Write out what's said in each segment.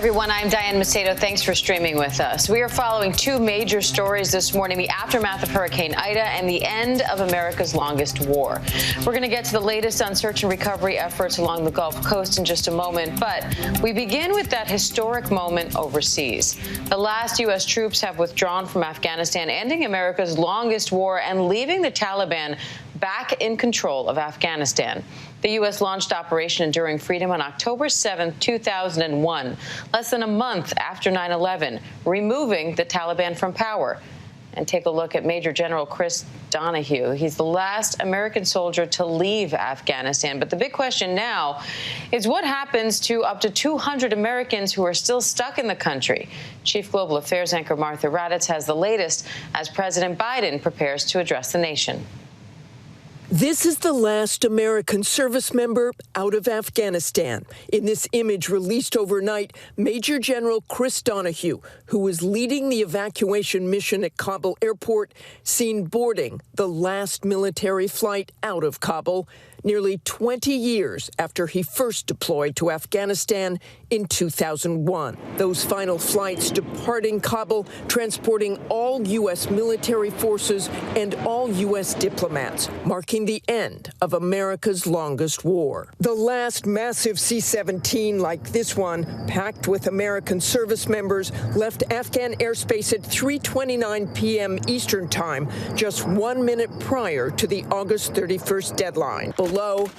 everyone. I'm Diane Macedo. Thanks for streaming with us. We are following two major stories this morning, the aftermath of Hurricane Ida and the end of America's longest war. We're going to get to the latest on search and recovery efforts along the Gulf Coast in just a moment, but we begin with that historic moment overseas. The last U.S. troops have withdrawn from Afghanistan, ending America's longest war and leaving the Taliban back in control of Afghanistan. The U.S. launched Operation Enduring Freedom on October 7, 2001, less than a month after 9/11, removing the Taliban from power. And take a look at Major General Chris Donahue. He's the last American soldier to leave Afghanistan. But the big question now is what happens to up to 200 Americans who are still stuck in the country? Chief Global Affairs anchor Martha Raddatz has the latest as President Biden prepares to address the nation. This is the last American service member out of Afghanistan. In this image released overnight, Major General Chris Donahue, who was leading the evacuation mission at Kabul airport, seen boarding the last military flight out of Kabul, nearly 20 years after he first deployed to Afghanistan in 2001. Those final flights departing Kabul, transporting all U.S. military forces and all U.S. diplomats, marking the end of America's longest war. The last massive C-17 like this one, packed with American service members, left Afghan airspace at 3:29 p.m. Eastern Time, just 1 minute prior to the August 31st deadline. Below,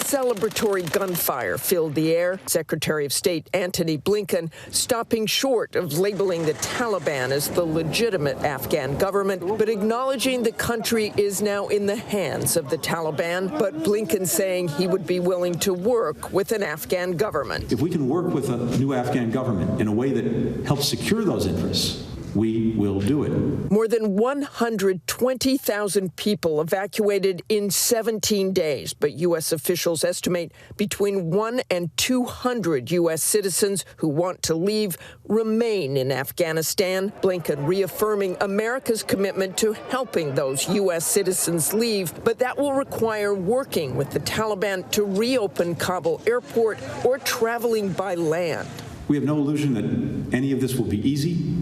celebratory gunfire filled the air. Secretary of State Antony Blinken stopping short of labeling the Taliban as the legitimate Afghan government, but acknowledging the country is now in the hands of the Taliban. But Blinken saying he would be willing to work with an Afghan government. If we can work with a new Afghan government in a way that helps secure those interests, we will do it. More than 120,000 people evacuated in 17 days, but U.S. officials estimate between 1 and 200 U.S. citizens who want to leave remain in Afghanistan. Blinken reaffirming America's commitment to helping those U.S. citizens leave, but that will require working with the Taliban to reopen Kabul airport or traveling by land. We have no illusion that any of this will be easy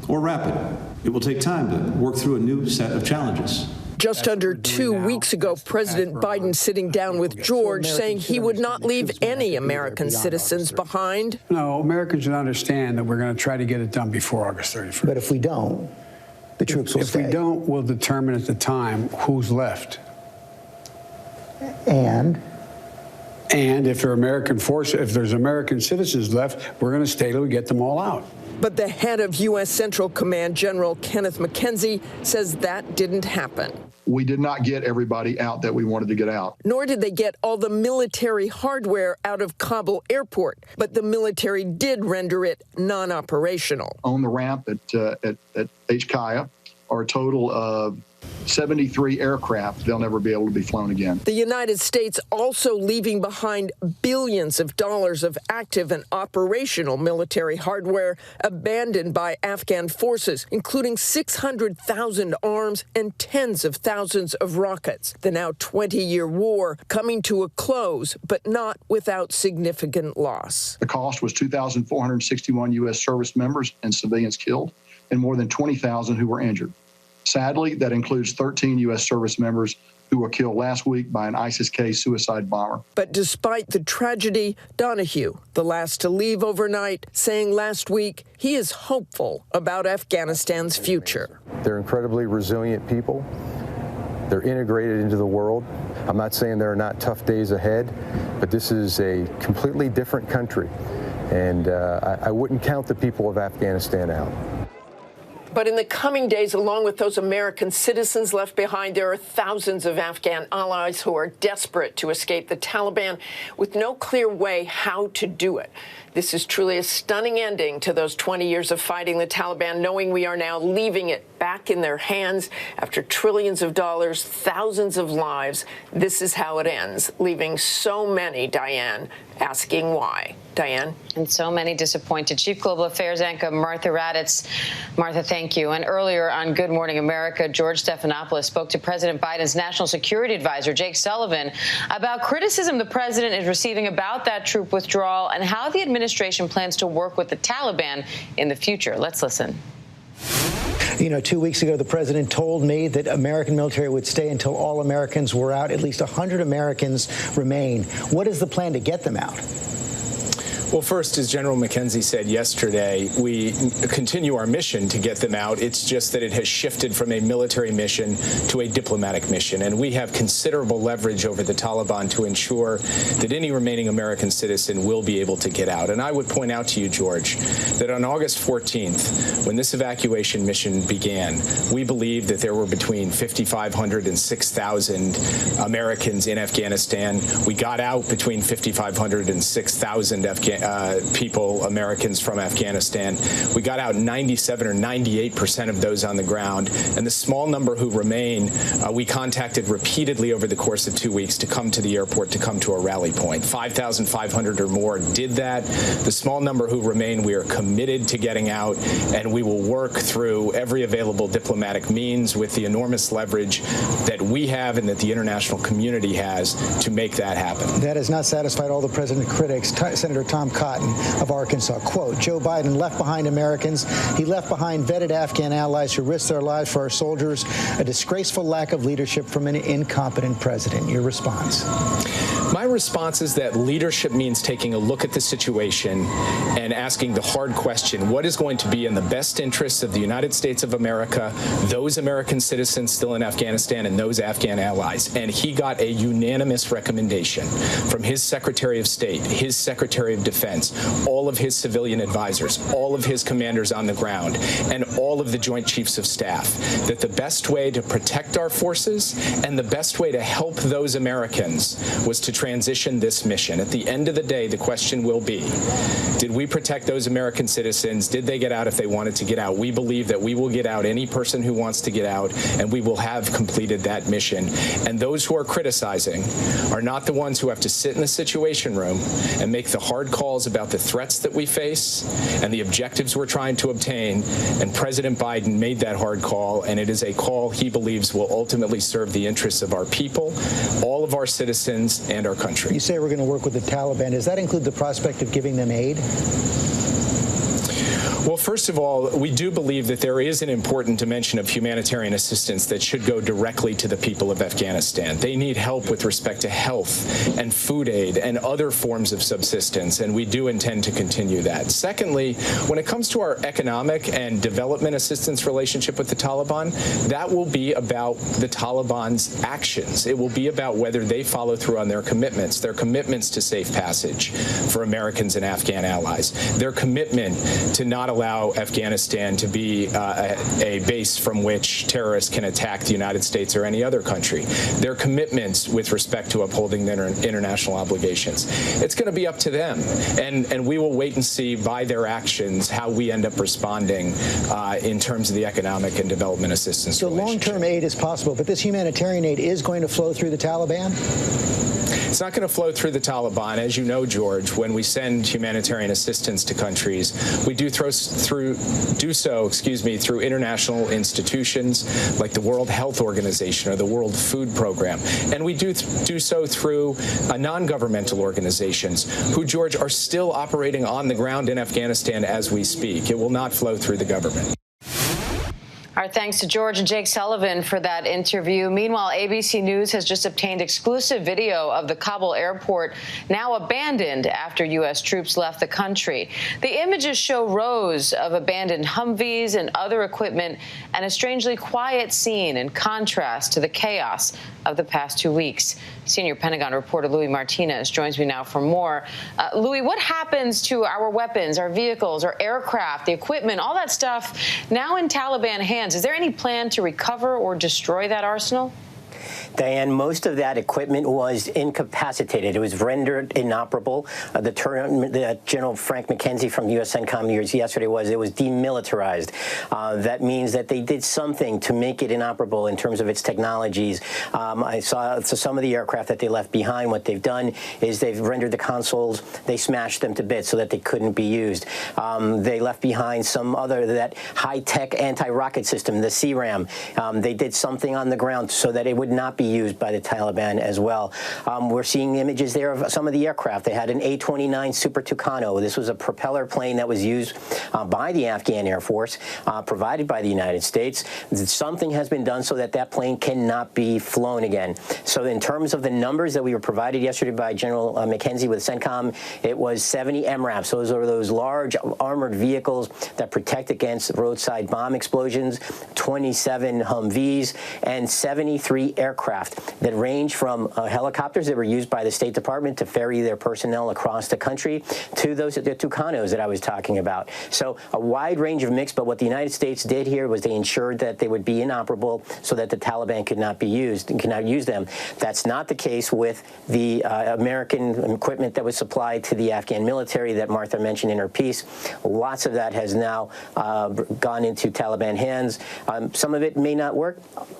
or rapid. It will take time to work through a new set of challenges. Just under 2 weeks ago, President Biden sitting down with George, saying he would not leave any American citizens behind. No, Americans should understand that we're going to try to get it done before August 31st. But if we don't, the troops will stay. If we don't, we'll determine at the time who's left. And if there are American forces, if there's American citizens left, we're going to stay till we get them all out. But the head of U.S. Central Command, General Kenneth McKenzie, says that didn't happen. We did not get everybody out that we wanted to get out. Nor did they get all the military hardware out of Kabul airport, but the military did render it non-operational. On the ramp at HKIA are a total of 73 aircraft. They'll never be able to be flown again. The United States also leaving behind billions of dollars of active and operational military hardware abandoned by Afghan forces, including 600,000 arms and tens of thousands of rockets. The now 20-year war coming to a close, but not without significant loss. The cost was 2,461 U.S. service members and civilians killed, and more than 20,000 who were injured. Sadly, that includes 13 U.S. service members who were killed last week by an ISIS-K suicide bomber. But despite the tragedy, Donahue, the last to leave overnight, saying last week he is hopeful about Afghanistan's future. They're incredibly resilient people. They're integrated into the world. I'm not saying there are not tough days ahead, but this is a completely different country. And I wouldn't count the people of Afghanistan out. But in the coming days, along with those American citizens left behind, there are thousands of Afghan allies who are desperate to escape the Taliban with no clear way how to do it. This is truly a stunning ending to those 20 years of fighting the Taliban, knowing we are now leaving it back in their hands after trillions of dollars, thousands of lives. This is how it ends, leaving so many, Diane, asking why. Diane? And so many disappointed. Chief Global Affairs anchor Martha Raddatz. Martha, thank you. And earlier on Good Morning America, George Stephanopoulos spoke to President Biden's National Security Advisor, Jake Sullivan, about criticism the president is receiving about that troop withdrawal and how the administration plans to work with the Taliban in the future. Let's listen. You know, 2 weeks ago, the president told me that American military would stay until all Americans were out. At least 100 Americans remain. What is the plan to get them out? Well, first, as General McKenzie said yesterday, we continue our mission to get them out. It's just that it has shifted from a military mission to a diplomatic mission. And we have considerable leverage over the Taliban to ensure that any remaining American citizen will be able to get out. And I would point out to you, George, that on August 14th, when this evacuation mission began, we believed that there were between 5,500 and 6,000 Americans in Afghanistan. We got out between 5,500 and 6,000 Americans from Afghanistan. We got out 97 or 98% of those on the ground. And the small number who remain, we contacted repeatedly over the course of 2 weeks to come to the airport, to come to a rally point. 5,500 or more did that. The small number who remain, we are committed to getting out, and we will work through every available diplomatic means with the enormous leverage that we have and that the international community has to make that happen. That has not satisfied all the president's critics. Senator Tom Cotton of Arkansas, quote, Joe Biden left behind Americans. He left behind vetted Afghan allies who risked their lives for our soldiers. A disgraceful lack of leadership from an incompetent president. Your response? My response is that leadership means taking a look at the situation and asking the hard question, what is going to be in the best interests of the United States of America, those American citizens still in Afghanistan, and those Afghan allies? And he got a unanimous recommendation from his Secretary of State, his Secretary of Defense, all of his civilian advisors, all of his commanders on the ground, and all of the Joint Chiefs of Staff, that the best way to protect our forces and the best way to help those Americans was to transition this mission. At the end of the day, the question will be, did we protect those American citizens? Did they get out if they wanted to get out? We believe that we will get out any person who wants to get out, and we will have completed that mission. And those who are criticizing are not the ones who have to sit in the Situation Room and make the hard calls about the threats that we face and the objectives we're trying to obtain. And President Biden made that hard call, and it is a call he believes will ultimately serve the interests of our people, all of our citizens, and our country. You say we're going to work with the Taliban. Does that include the prospect of giving them aid? Well, first of all, we do believe that there is an important dimension of humanitarian assistance that should go directly to the people of Afghanistan. They need help with respect to health and food aid and other forms of subsistence, and we do intend to continue that. Secondly, when it comes to our economic and development assistance relationship with the Taliban, that will be about the Taliban's actions. It will be about whether they follow through on their commitments to safe passage for Americans and Afghan allies, their commitment to not allow Afghanistan to be a base from which terrorists can attack the United States or any other country, their commitments with respect to upholding their international obligations. It's going to be up to them, and we will wait and see by their actions how we end up responding in terms of the economic and development assistance. So long-term aid is possible, but this humanitarian aid is going to flow through the Taliban? It's not going to flow through the Taliban. As you know, George, when we send humanitarian assistance to countries, we do so through international institutions like the World Health Organization or the World Food Program. And we do so through non-governmental organizations who, George, are still operating on the ground in Afghanistan as we speak. It will not flow through the government. Our thanks to George and Jake Sullivan for that interview. Meanwhile, ABC News has just obtained exclusive video of the Kabul airport now abandoned after U.S. troops left the country. The images show rows of abandoned Humvees and other equipment and a strangely quiet scene in contrast to the chaos of the past 2 weeks. Senior Pentagon reporter Louis Martinez joins me now for more. Louis, what happens to our weapons, our vehicles, our aircraft, the equipment, all that stuff now in Taliban hands? Is there any plan to recover or destroy that arsenal? Diane, most of that equipment was incapacitated. It was rendered inoperable. The term that General Frank McKenzie from the U.S. CENTCOM used yesterday was it was demilitarized. That means that they did something to make it inoperable in terms of its technologies. I saw some of the aircraft that they left behind. What they've done is they've rendered the consoles, they smashed them to bits so that they couldn't be used. They left behind some other, that high-tech anti-rocket system, the CRAM. They did something on the ground so that it would not be used by the Taliban as well. We're seeing images there of some of the aircraft. They had an A-29 Super Tucano. This was a propeller plane that was used by the Afghan Air Force, provided by the United States. Something has been done so that that plane cannot be flown again. So in terms of the numbers that we were provided yesterday by General McKenzie with CENTCOM, it was 70 MRAPs. Those are those large armored vehicles that protect against roadside bomb explosions, 27 Humvees, and 73 aircraft that range from helicopters that were used by the State Department to ferry their personnel across the country to those the Tucanos that I was talking about. So a wide range of mix, but what the United States did here was they ensured that they would be inoperable so that the Taliban could not be used and cannot use them. That's not the case with the American equipment that was supplied to the Afghan military that Martha mentioned in her piece. Lots of that has now gone into Taliban hands. Some of it may not work.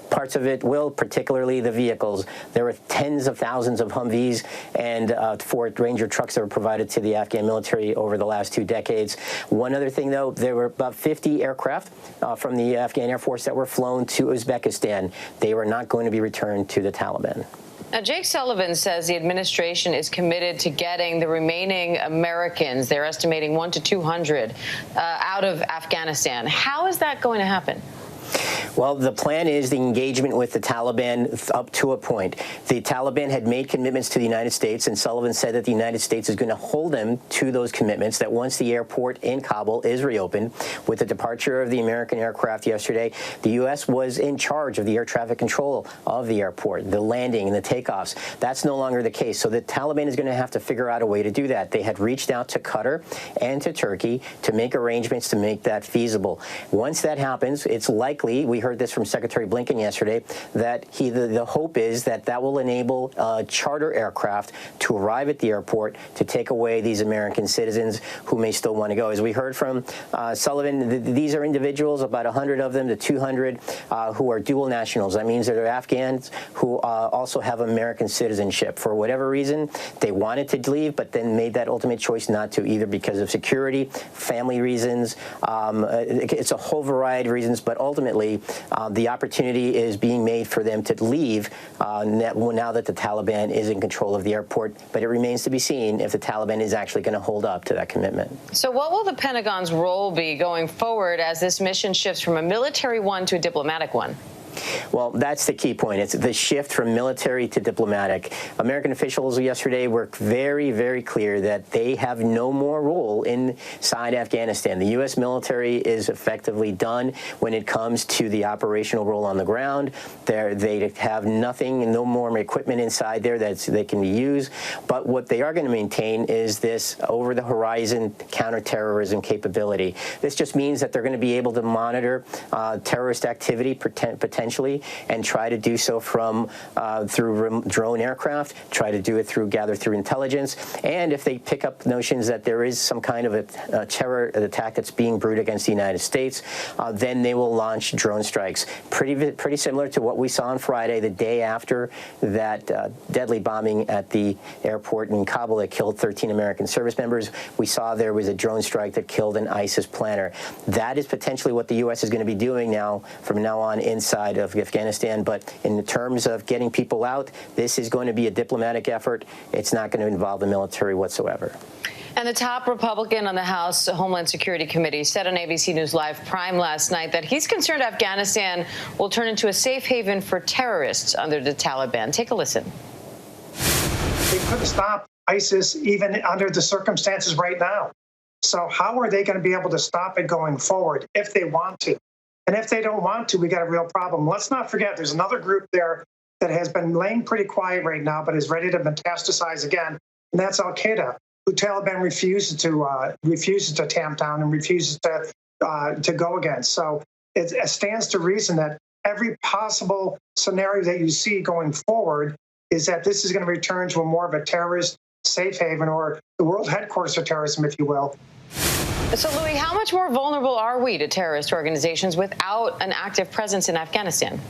Parts of it will, particularly the vehicles. There were tens of thousands of Humvees and Ford Ranger trucks that were provided to the Afghan military over the last 2 decades. One other thing, though, there were about 50 aircraft from the Afghan Air Force that were flown to Uzbekistan. They were not going to be returned to the Taliban. Now, Jake Sullivan says the administration is committed to getting the remaining Americans, they're estimating 100 to 200, out of Afghanistan. How is that going to happen? Well, the plan is the engagement with the Taliban up to a point. The Taliban had made commitments to the United States, and Sullivan said that the United States is going to hold them to those commitments, that once the airport in Kabul is reopened, with the departure of the American aircraft yesterday, the U.S. was in charge of the air traffic control of the airport, the landing and the takeoffs. That's no longer the case. So the Taliban is going to have to figure out a way to do that. They had reached out to Qatar and to Turkey to make arrangements to make that feasible. Once that happens, it's likely, we heard this from Secretary Blinken yesterday, that the hope is that that will enable charter aircraft to arrive at the airport to take away these American citizens who may still want to go. As we heard from Sullivan, these are individuals, about 100 of them to 200, who are dual nationals. That means they're Afghans who also have American citizenship. For whatever reason, they wanted to leave, but then made that ultimate choice not to, either because of security, family reasons. It's a whole variety of reasons, but ultimately, the opportunity is being made for them to leave now that the Taliban is in control of the airport, but it remains to be seen if the Taliban is actually going to hold up to that commitment. So what will the Pentagon's role be going forward as this mission shifts from a military one to a diplomatic one? Well, that's the key point. It's the shift from military to diplomatic. American officials yesterday were very, very clear that they have no more role inside Afghanistan. The U.S. military is effectively done when it comes to the operational role on the ground. They have nothing, no more equipment inside there that they can use. But what they are going to maintain is this over-the-horizon counterterrorism capability. This just means that they're going to be able to monitor terrorist activity potentially, and try to do so from through drone aircraft, try to do it gather through intelligence, and if they pick up notions that there is some kind of a terror attack that's being brewed against the United States, then they will launch drone strikes. Pretty similar to what we saw on Friday, the day after that deadly bombing at the airport in Kabul that killed 13 American service members. We saw there was a drone strike that killed an ISIS planner. That is potentially what the U.S. is going to be doing from now on inside of Afghanistan, but in terms of getting people out, this is going to be a diplomatic effort. It's not going to involve the military whatsoever. And the top Republican on the House Homeland Security Committee said on ABC News Live Prime last night that he's concerned Afghanistan will turn into a safe haven for terrorists under the Taliban. Take a listen. They couldn't stop ISIS even under the circumstances right now. So how are they going to be able to stop it going forward if they want to? And if they don't want to, we got a real problem. Let's not forget there's another group there that has been laying pretty quiet right now, but is ready to metastasize again, and that's Al-Qaeda, who Taliban refuses to tamp down and refuses to go against. So it stands to reason that every possible scenario that you see going forward is that this is going to return to a more of a terrorist safe haven, or the world headquarters of terrorism, if you will. So, Louis, how much more vulnerable are we to terrorist organizations without an active presence in Afghanistan?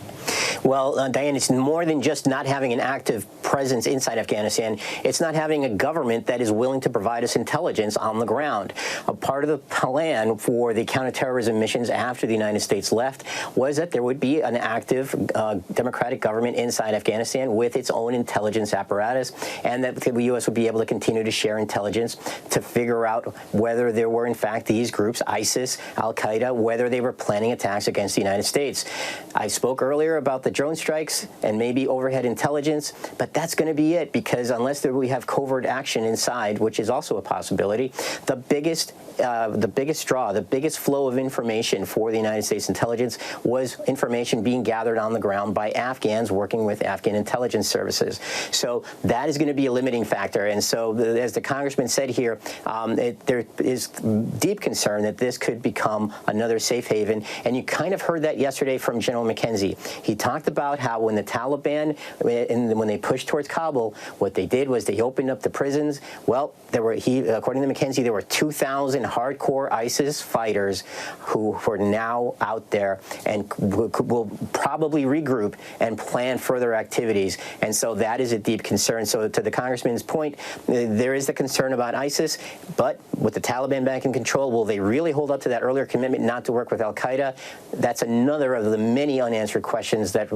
Well, Diane, it's more than just not having an active presence inside Afghanistan. It's not having a government that is willing to provide us intelligence on the ground. A part of the plan for the counterterrorism missions after the United States left was that there would be an active democratic government inside Afghanistan with its own intelligence apparatus, and that the U.S. would be able to continue to share intelligence to figure out whether there were, in fact, these groups, ISIS, Al-Qaeda, whether they were planning attacks against the United States. I spoke earlier about the drone strikes and maybe overhead intelligence, but that's going to be it, because unless we have covert action inside, which is also a possibility, the biggest draw, the biggest flow of information for the United States intelligence was information being gathered on the ground by Afghans working with Afghan intelligence services. So that is going to be a limiting factor. And so, as the congressman said here, there is deep concern that this could become another safe haven. And you kind of heard that yesterday from General McKenzie. He talked about how when the Taliban, when they pushed towards Kabul, what they did was they opened up the prisons. Well, according to McKenzie, there were 2,000 hardcore ISIS fighters who are now out there and will probably regroup and plan further activities. And so that is a deep concern. So to the congressman's point, there is the concern about ISIS, but with the Taliban back in control, will they really hold up to that earlier commitment not to work with Al-Qaeda? That's another of the many unanswered questions that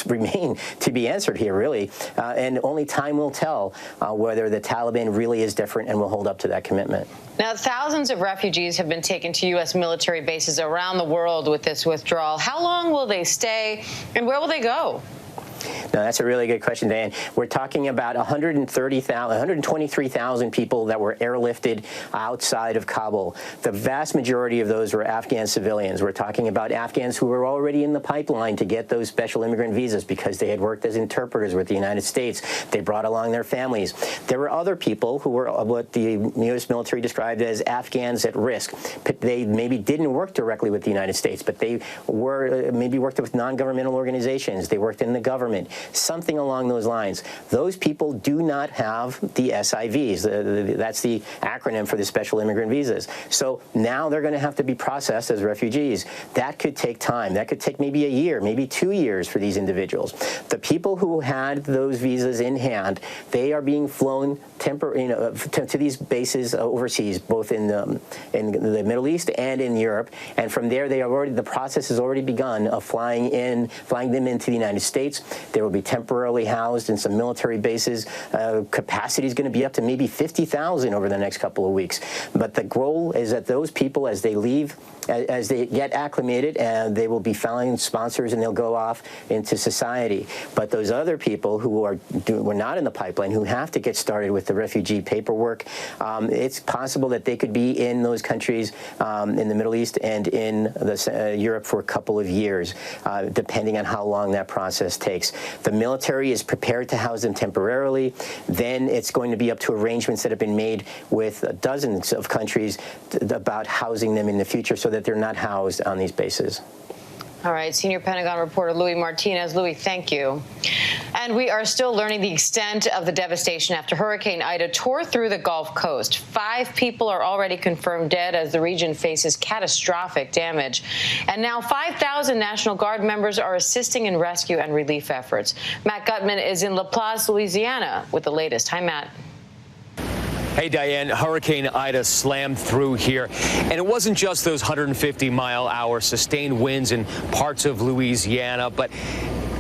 remain to be answered here, really. And only time will tell whether the Taliban really is different and will hold up to that commitment. Now, thousands of refugees have been taken to U.S. military bases around the world with this withdrawal. How long will they stay, and where will they go? No, that's a really good question, Dan. We're talking about 123,000 people that were airlifted outside of Kabul. The vast majority of those were Afghan civilians. We're talking about Afghans who were already in the pipeline to get those special immigrant visas because they had worked as interpreters with the United States. They brought along their families. There were other people who were what the U.S. military described as Afghans at risk. They maybe didn't work directly with the United States, but they were maybe worked with non-governmental organizations. They worked in the government. Something along those lines. Those people do not have the SIVs. That's the acronym for the special immigrant visas. So now they're going to have to be processed as refugees. That could take time. That could take maybe a year, maybe 2 years for these individuals. The people who had those visas in hand, they are being flown to these bases overseas, both in the Middle East and in Europe. And from there, the process has already begun of flying them into the United States. They will be temporarily housed in some military bases. Capacity is going to be up to maybe 50,000 over the next couple of weeks. But the goal is that those people, as they leave, as they get acclimated, and they will be finding sponsors and they'll go off into society. But those other people who were not in the pipeline, who have to get started with the refugee paperwork, it's possible that they could be in those countries in the Middle East and in Europe for a couple of years, depending on how long that process takes. The military is prepared to house them temporarily. Then it's going to be up to arrangements that have been made with dozens of countries about housing them in the future so that they're not housed on these bases. All right, senior Pentagon reporter Louis Martinez. Louis, thank you. And we are still learning the extent of the devastation after Hurricane Ida tore through the Gulf Coast. 5 people are already confirmed dead as the region faces catastrophic damage. And now 5,000 National Guard members are assisting in rescue and relief efforts. Matt Gutman is in La Place, Louisiana, with the latest. Hi, Matt. Hey, Diane, Hurricane Ida slammed through here, and it wasn't just those 150-mile-hour sustained winds in parts of Louisiana, but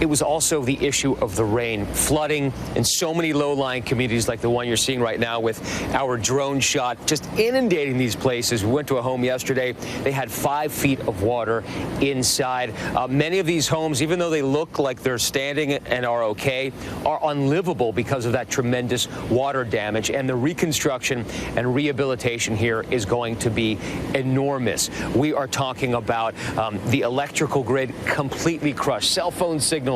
it was also the issue of the rain, flooding in so many low-lying communities like the one you're seeing right now with our drone shot, just inundating these places. We went to a home yesterday. They had 5 feet of water inside. Many of these homes, even though they look like they're standing and are okay, are unlivable because of that tremendous water damage. And the reconstruction and rehabilitation here is going to be enormous. We are talking about the electrical grid completely crushed, cell phone signals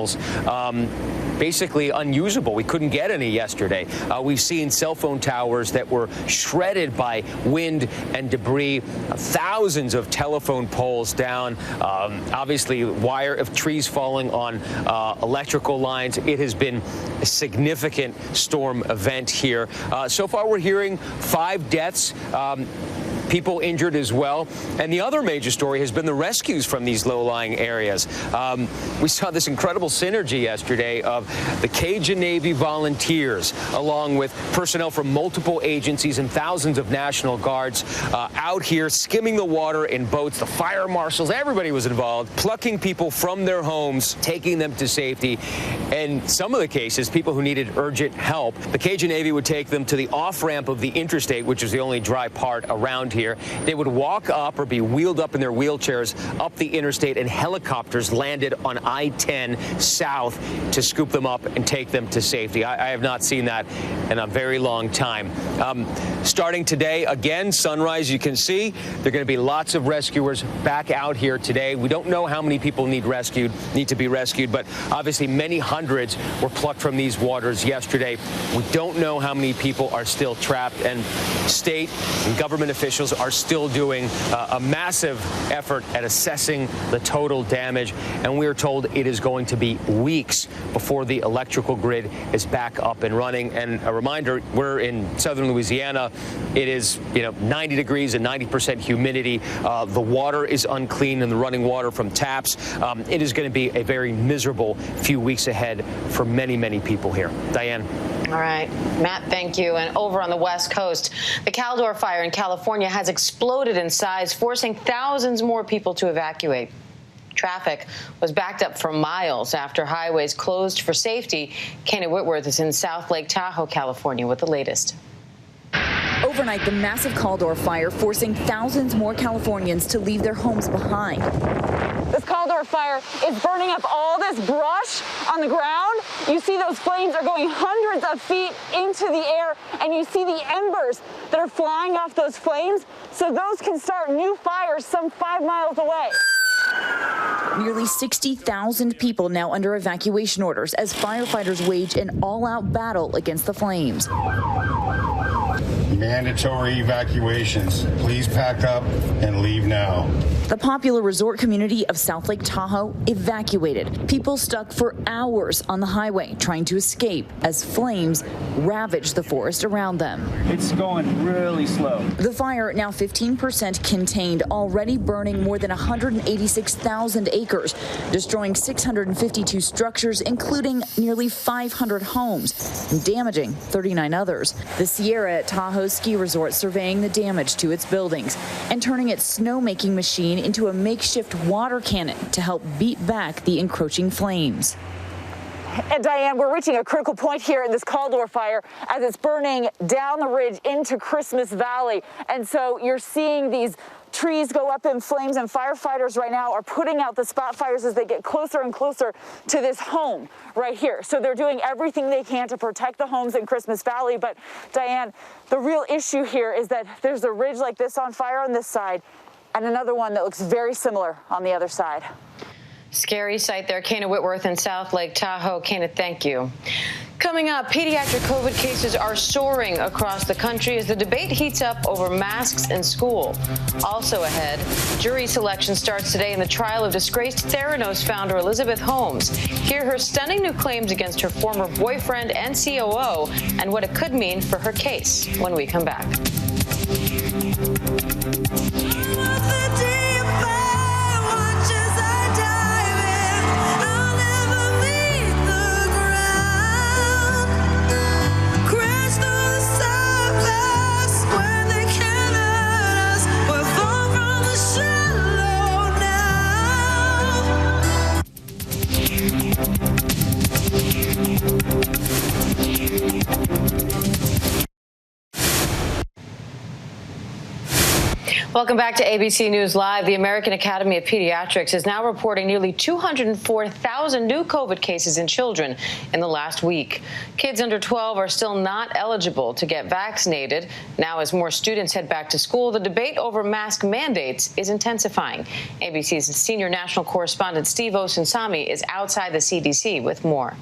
basically unusable. We couldn't get any yesterday. We've seen cell phone towers that were shredded by wind and debris, thousands of telephone poles down, obviously wire of trees falling on electrical lines. It has been a significant storm event here. So far, we're hearing 5 deaths. People injured as well. And the other major story has been the rescues from these low-lying areas. We saw this incredible synergy yesterday of the Cajun Navy volunteers, along with personnel from multiple agencies and thousands of National Guards out here skimming the water in boats. The fire marshals, everybody was involved, plucking people from their homes, taking them to safety. And some of the cases, people who needed urgent help, the Cajun Navy would take them to the off-ramp of the interstate, which is the only dry part around here. They would walk up or be wheeled up in their wheelchairs up the interstate, and helicopters landed on I-10 south to scoop them up and take them to safety. I have not seen that in a very long time. Starting today, again, sunrise, you can see there are going to be lots of rescuers back out here today. We don't know how many people need to be rescued, but obviously many hundreds were plucked from these waters yesterday. We don't know how many people are still trapped, and state and government officials are still doing a massive effort at assessing the total damage, and we are told it is going to be weeks before the electrical grid is back up and running. And a reminder, we're in southern Louisiana. It is 90 degrees and 90% humidity. The water is unclean and the running water from taps. It is going to be a very miserable few weeks ahead for many, many people here. Diane. All right, Matt, thank you. And over on the West Coast, the Caldor Fire in California has exploded in size, forcing thousands more people to evacuate. Traffic was backed up for miles after highways closed for safety. Kana Whitworth is in South Lake Tahoe, California, with the latest. Overnight, the massive Caldor Fire forcing thousands more Californians to leave their homes behind. This Caldor Fire is burning up all this brush on the ground. You see those flames are going hundreds of feet into the air, and you see the embers that are flying off those flames, so those can start new fires some 5 miles away. Nearly 60,000 people now under evacuation orders as firefighters wage an all-out battle against the flames. Mandatory evacuations. Please pack up and leave now. The popular resort community of South Lake Tahoe evacuated. People stuck for hours on the highway trying to escape as flames ravaged the forest around them. It's going really slow. The fire, now 15% contained, already burning more than 186,000 acres, destroying 652 structures, including nearly 500 homes, and damaging 39 others. The Sierra at Tahoe Ski Resort surveying the damage to its buildings and turning its snowmaking machine into a makeshift water cannon to help beat back the encroaching flames. And Diane, we're reaching a critical point here in this Caldor Fire as it's burning down the ridge into Christmas Valley. And so you're seeing these trees go up in flames, and firefighters right now are putting out the spot fires as they get closer and closer to this home right here. So they're doing everything they can to protect the homes in Christmas Valley. But Diane, the real issue here is that there's a ridge like this on fire on this side and another one that looks very similar on the other side. Scary sight there. Kana Whitworth in South Lake Tahoe. Kana, thank you. Coming up, pediatric COVID cases are soaring across the country as the debate heats up over masks in school. Also ahead, jury selection starts today in the trial of disgraced Theranos founder Elizabeth Holmes. Hear her stunning new claims against her former boyfriend and COO and what it could mean for her case when we come back. Welcome back to ABC News Live. The American Academy of Pediatrics is now reporting nearly 204,000 new COVID cases in children in the last week. Kids under 12 are still not eligible to get vaccinated. Now, as more students head back to school, the debate over mask mandates is intensifying. ABC's senior national correspondent Steve Osunsami is outside the CDC with more.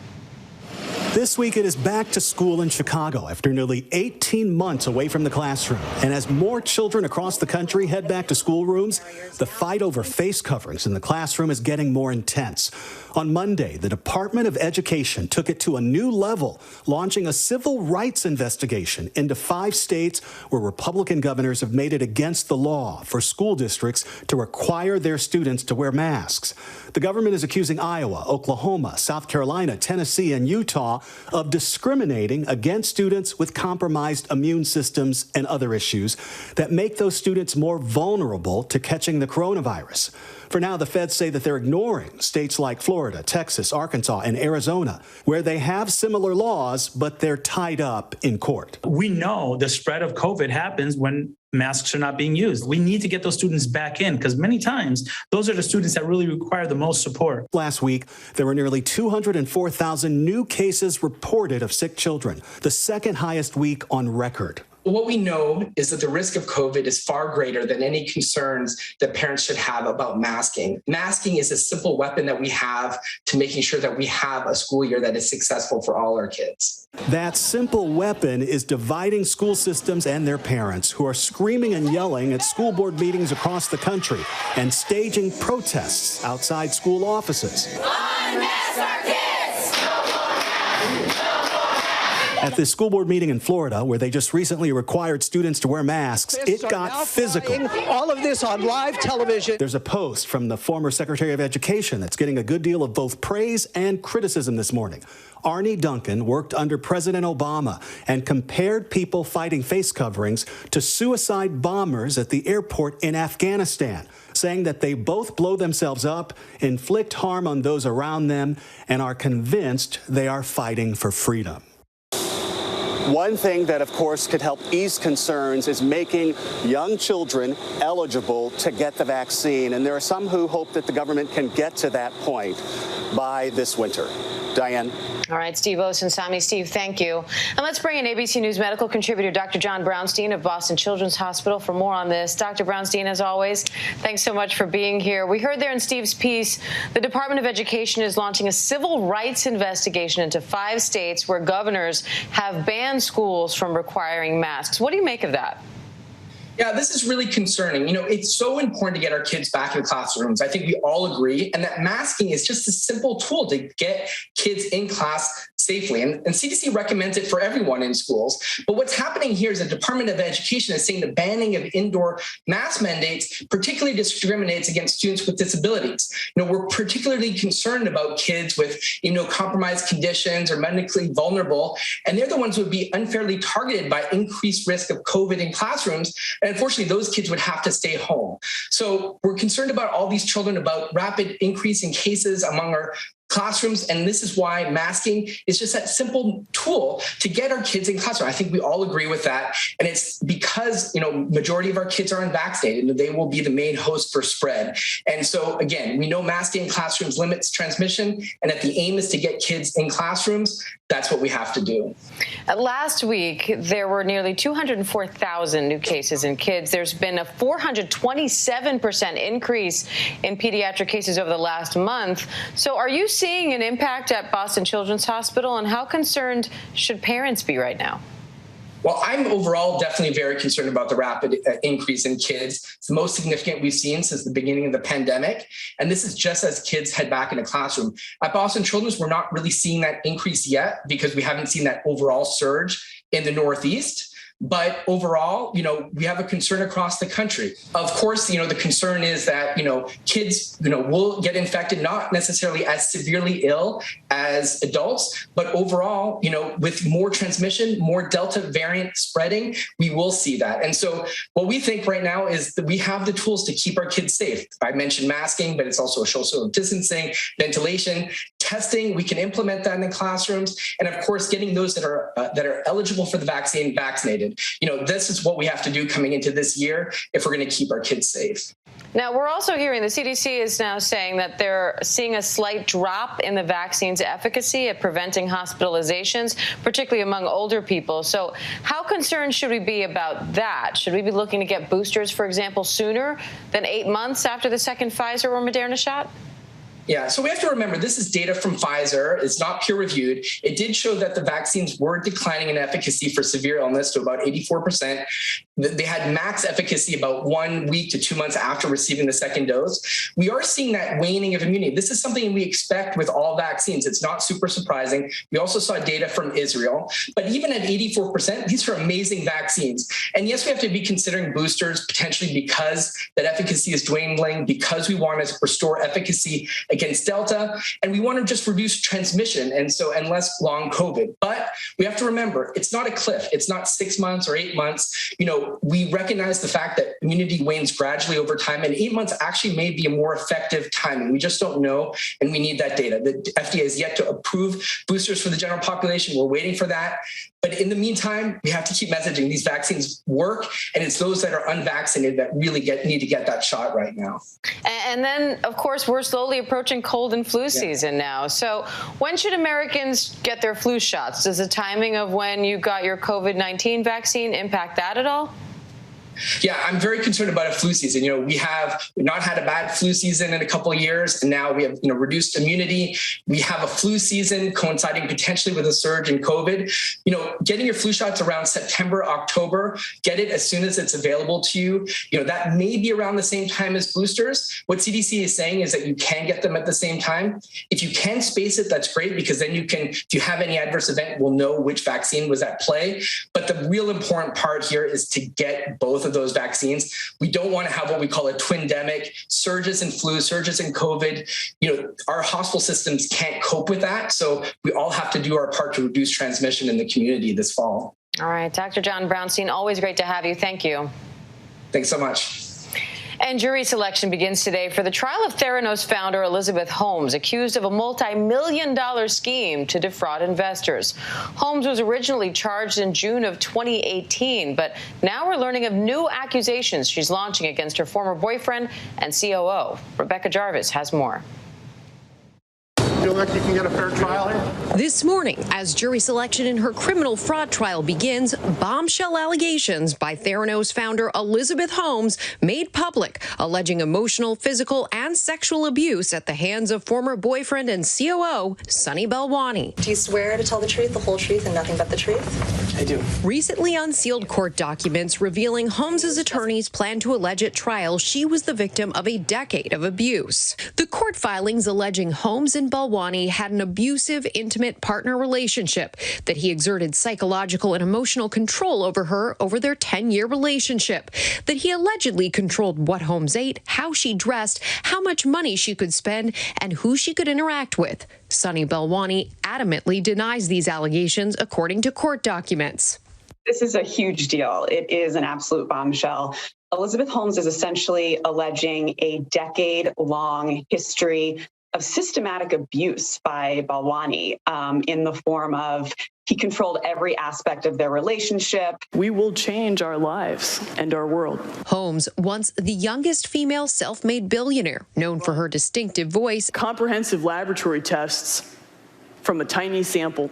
This week, it is back to school in Chicago after nearly 18 months away from the classroom. And as more children across the country head back to schoolrooms, the fight over face coverings in the classroom is getting more intense. On Monday, the Department of Education took it to a new level, launching a civil rights investigation into 5 states where Republican governors have made it against the law for school districts to require their students to wear masks. The government is accusing Iowa, Oklahoma, South Carolina, Tennessee, and Utah of discriminating against students with compromised immune systems and other issues that make those students more vulnerable to catching the coronavirus. For now, the feds say that they're ignoring states like Florida, Texas, Arkansas, and Arizona, where they have similar laws, but they're tied up in court. We know the spread of COVID happens when masks are not being used. We need to get those students back in because many times those are the students that really require the most support. Last week, there were nearly 204,000 new cases reported of sick children, the second highest week on record. What we know is that the risk of COVID is far greater than any concerns that parents should have about masking. Masking is a simple weapon that we have to making sure that we have a school year that is successful for all our kids. That simple weapon is dividing school systems and their parents who are screaming and yelling at school board meetings across the country and staging protests outside school offices. Unmask our kids! At this school board meeting in Florida, where they just recently required students to wear masks, it got physical. All of this on live television. There's a post from the former Secretary of Education that's getting a good deal of both praise and criticism this morning. Arne Duncan worked under President Obama and compared people fighting face coverings to suicide bombers at the airport in Afghanistan, saying that they both blow themselves up, inflict harm on those around them, and are convinced they are fighting for freedom. One thing that, of course, could help ease concerns is making young children eligible to get the vaccine. And there are some who hope that the government can get to that point by this winter. Diane. All right, Steve Osunsami. Steve, thank you. And let's bring in ABC News medical contributor Dr. John Brownstein of Boston Children's Hospital for more on this. Dr. Brownstein, as always, thanks so much for being here. We heard there in Steve's piece, the Department of Education is launching a civil rights investigation into 5 states where governors have banned schools from requiring masks. What do you make of that? Yeah, this is really concerning. You know, it's so important to get our kids back in classrooms. I think we all agree. And that masking is just a simple tool to get kids in class safely. And CDC recommends it for everyone in schools. But what's happening here is the Department of Education is saying the banning of indoor mask mandates particularly discriminates against students with disabilities. You know, we're particularly concerned about kids with immunocompromised conditions or medically vulnerable, and they're the ones who would be unfairly targeted by increased risk of COVID in classrooms. And unfortunately, those kids would have to stay home. So we're concerned about all these children, about rapid increase in cases among our classrooms, and this is why masking is just that simple tool to get our kids in classroom. I think we all agree with that, and it's because majority of our kids are unvaccinated, and they will be the main host for spread. And so again, we know masking in classrooms limits transmission, and if the aim is to get kids in classrooms, that's what we have to do. Last week, there were nearly 204,000 new cases in kids. There's been a 427% increase in pediatric cases over the last month. So are you seeing an impact at Boston Children's Hospital, and how concerned should parents be right now? Well, I'm overall definitely very concerned about the rapid increase in kids. It's the most significant we've seen since the beginning of the pandemic. And this is just as kids head back into classroom. At Boston Children's, we're not really seeing that increase yet because we haven't seen that overall surge in the Northeast. But overall, we have a concern across the country. Of course, the concern is that, kids, will get infected, not necessarily as severely ill as adults, but overall, with more transmission, more Delta variant spreading, we will see that. And so what we think right now is that we have the tools to keep our kids safe. I mentioned masking, but it's also social distancing, ventilation, testing. We can implement that in the classrooms. And of course, getting those that are eligible for the vaccine vaccinated. This is what we have to do coming into this year if we're going to keep our kids safe. Now, we're also hearing the CDC is now saying that they're seeing a slight drop in the vaccine's efficacy at preventing hospitalizations, particularly among older people. So how concerned should we be about that? Should we be looking to get boosters, for example, sooner than 8 months after the second Pfizer or Moderna shot? Yeah, so we have to remember this is data from Pfizer. It's not peer-reviewed. It did show that the vaccines were declining in efficacy for severe illness to about 84%. They had max efficacy about 1 week to 2 months after receiving the second dose. We are seeing that waning of immunity. This is something we expect with all vaccines. It's not super surprising. We also saw data from Israel. But even at 84%, these are amazing vaccines. And yes, we have to be considering boosters potentially because that efficacy is dwindling, because we want to restore efficacy against Delta, and we want to just reduce transmission and less long COVID. But we have to remember, it's not a cliff. It's not 6 months or 8 months. We recognize the fact that immunity wanes gradually over time, and 8 months actually may be a more effective timing. We just don't know, and we need that data. The FDA has yet to approve boosters for the general population. We're waiting for that. But in the meantime, we have to keep messaging these vaccines work, and it's those that are unvaccinated that really need to get that shot right now. And then, of course, we're slowly approaching cold and flu season now. So when should Americans get their flu shots? Does the timing of when you got your COVID-19 vaccine impact that at all? Yeah, I'm very concerned about a flu season. We've not had a bad flu season in a couple of years, and now we have reduced immunity. We have a flu season coinciding potentially with a surge in COVID. Getting your flu shots around September, October, get it as soon as it's available to you. That may be around the same time as boosters. What CDC is saying is that you can get them at the same time. If you can space it, that's great, because then you can, if you have any adverse event, we'll know which vaccine was at play. But the real important part here is to get both of those vaccines. We don't want to have what we call a twindemic, surges in flu, surges in COVID. Our hospital systems can't cope with that. So we all have to do our part to reduce transmission in the community this fall. All right, Dr. John Brownstein, always great to have you. Thank you. Thanks so much. And jury selection begins today for the trial of Theranos founder Elizabeth Holmes, accused of a multi-million-dollar scheme to defraud investors. Holmes was originally charged in June of 2018, but now we're learning of new accusations she's launching against her former boyfriend and COO. Rebecca Jarvis has more. Feel like you can get a fair trial here? This morning, as jury selection in her criminal fraud trial begins, bombshell allegations by Theranos founder Elizabeth Holmes made public, alleging emotional, physical, and sexual abuse at the hands of former boyfriend and COO, Sunny Balwani. Do you swear to tell the truth, the whole truth, and nothing but the truth? I do. Recently unsealed court documents revealing Holmes's attorneys plan to allege at trial she was the victim of a decade of abuse. The court filings alleging Holmes and Balwani had an abusive, intimate partner relationship, that he exerted psychological and emotional control over her over their 10-year relationship, that he allegedly controlled what Holmes ate, how she dressed, how much money she could spend, and who she could interact with. Sunny Balwani adamantly denies these allegations, according to court documents. This is a huge deal. It is an absolute bombshell. Elizabeth Holmes is essentially alleging a decade-long history of systematic abuse by Balwani in the form of he controlled every aspect of their relationship. We will change our lives and our world. Holmes, once the youngest female self-made billionaire, known for her distinctive voice, comprehensive laboratory tests from a tiny sample,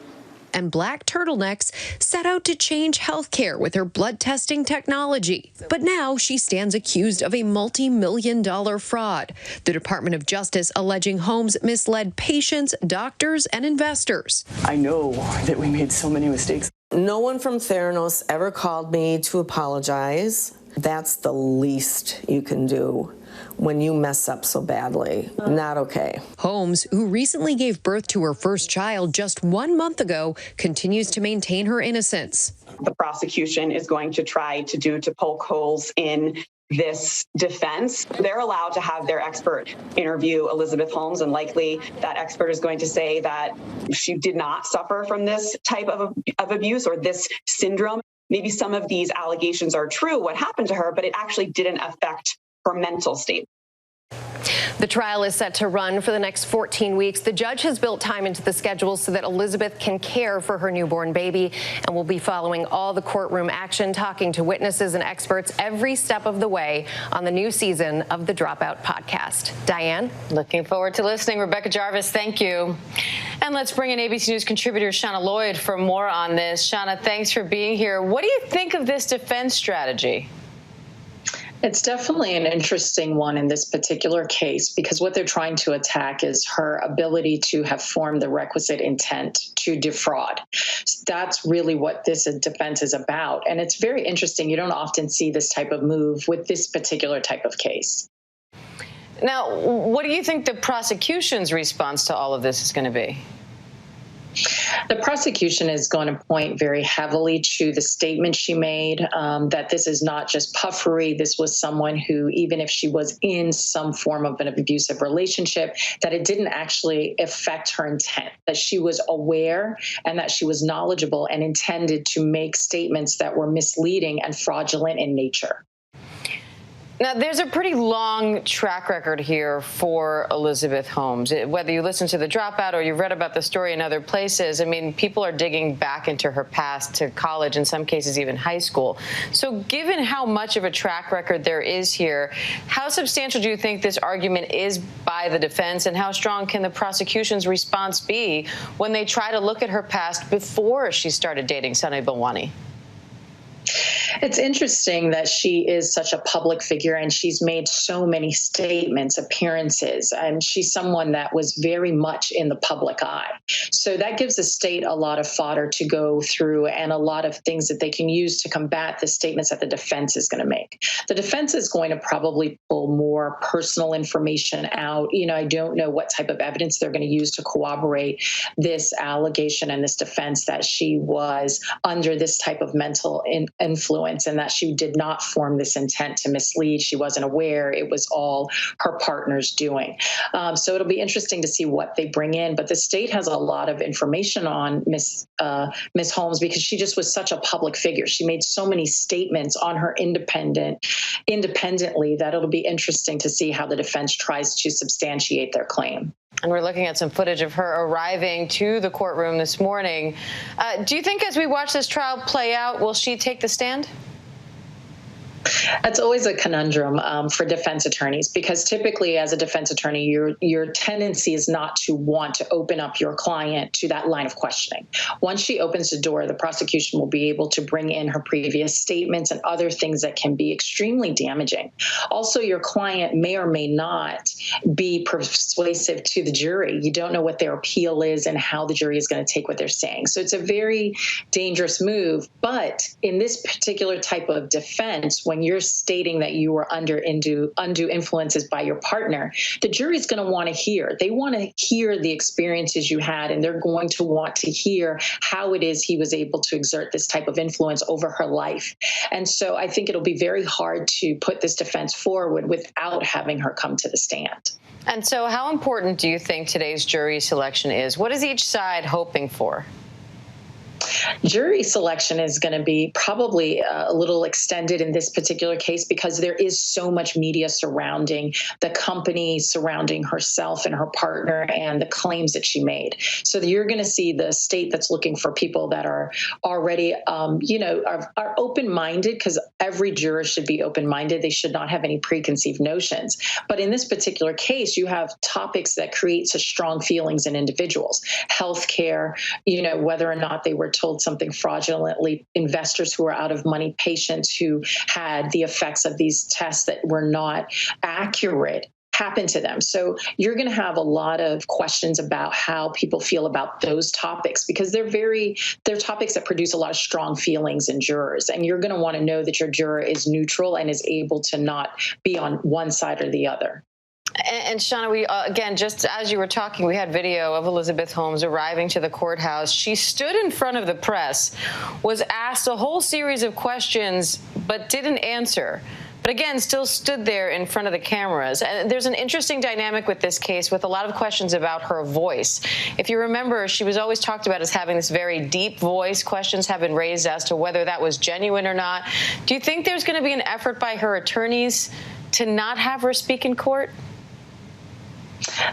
and black turtlenecks, set out to change healthcare with her blood testing technology. But now she stands accused of a multi-million-dollar fraud. The Department of Justice alleging Holmes misled patients, doctors, and investors. I know that we made so many mistakes. No one from Theranos ever called me to apologize. That's the least you can do when you mess up so badly. Not okay. Holmes, who recently gave birth to her first child just 1 month ago, continues to maintain her innocence. The prosecution is going to try to poke holes in this defense. They're allowed to have their expert interview Elizabeth Holmes, and likely that expert is going to say that she did not suffer from this type of abuse or this syndrome. Maybe some of these allegations are true, what happened to her, but it actually didn't affect her mental state. The trial is set to run for the next 14 weeks. The judge has built time into the schedule so that Elizabeth can care for her newborn baby, and will be following all the courtroom action, talking to witnesses and experts every step of the way on the new season of the Dropout podcast. Diane? Looking forward to listening. Rebecca Jarvis, thank you. And let's bring in ABC News contributor Shauna Lloyd for more on this. Shauna, thanks for being here. What do you think of this defense strategy? It's definitely an interesting one in this particular case because what they're trying to attack is her ability to have formed the requisite intent to defraud. That's really what this defense is about. And it's very interesting. You don't often see this type of move with this particular type of case. Now, what do you think the prosecution's response to all of this is going to be? The prosecution is going to point very heavily to the statement she made, that this is not just puffery. This was someone who, even if she was in some form of an abusive relationship, that it didn't actually affect her intent, that she was aware and that she was knowledgeable and intended to make statements that were misleading and fraudulent in nature. Now, there's a pretty long track record here for Elizabeth Holmes. Whether you listen to The Dropout or you've read about the story in other places, I mean, people are digging back into her past to college, in some cases even high school. So given how much of a track record there is here, how substantial do you think this argument is by the defense, and how strong can the prosecution's response be when they try to look at her past before she started dating Sunny Balwani? It's interesting that she is such a public figure and she's made so many statements, appearances, and she's someone that was very much in the public eye. So that gives the state a lot of fodder to go through and a lot of things that they can use to combat the statements that the defense is going to make. The defense is going to probably pull more personal information out. You know, I don't know what type of evidence they're going to use to corroborate this allegation and this defense that she was under this type of mental influence and that she did not form this intent to mislead. She wasn't aware. It was all her partner's doing. So it'll be interesting to see what they bring in. But the state has a lot of information on Miss Holmes because she just was such a public figure. She made so many statements on her independently that it'll be interesting to see how the defense tries to substantiate their claim. And we're looking at some footage of her arriving to the courtroom this morning. Do you think as we watch this trial play out, will she take the stand? That's always a conundrum for defense attorneys, because typically as a defense attorney, your tendency is not to want to open up your client to that line of questioning. Once she opens the door, the prosecution will be able to bring in her previous statements and other things that can be extremely damaging. Also, your client may or may not be persuasive to the jury. You don't know what their appeal is and how the jury is going to take what they're saying. So it's a very dangerous move. But in this particular type of defense, when you're stating that you were under undue influences by your partner, the jury's going to want to hear. They want to hear the experiences you had, and they're going to want to hear how it is he was able to exert this type of influence over her life. And so I think it'll be very hard to put this defense forward without having her come to the stand. And so how important do you think today's jury selection is? What is each side hoping for? Jury selection is going to be probably a little extended in this particular case because there is so much media surrounding the company, surrounding herself and her partner and the claims that she made. So you're going to see the state that's looking for people that are already, are open-minded, because every juror should be open-minded. They should not have any preconceived notions. But in this particular case, you have topics that create such strong feelings in individuals. Healthcare, whether or not they were told something fraudulently, investors who are out of money, patients who had the effects of these tests that were not accurate happen to them. So you're going to have a lot of questions about how people feel about those topics, because they're topics that produce a lot of strong feelings in jurors. And you're going to want to know that your juror is neutral and is able to not be on one side or the other. And Shauna, we again, just as you were talking, we had video of Elizabeth Holmes arriving to the courthouse. She stood in front of the press, was asked a whole series of questions, but didn't answer. But again, still stood there in front of the cameras. And there's an interesting dynamic with this case with a lot of questions about her voice. If you remember, she was always talked about as having this very deep voice. Questions have been raised as to whether that was genuine or not. Do you think there's going to be an effort by her attorneys to not have her speak in court?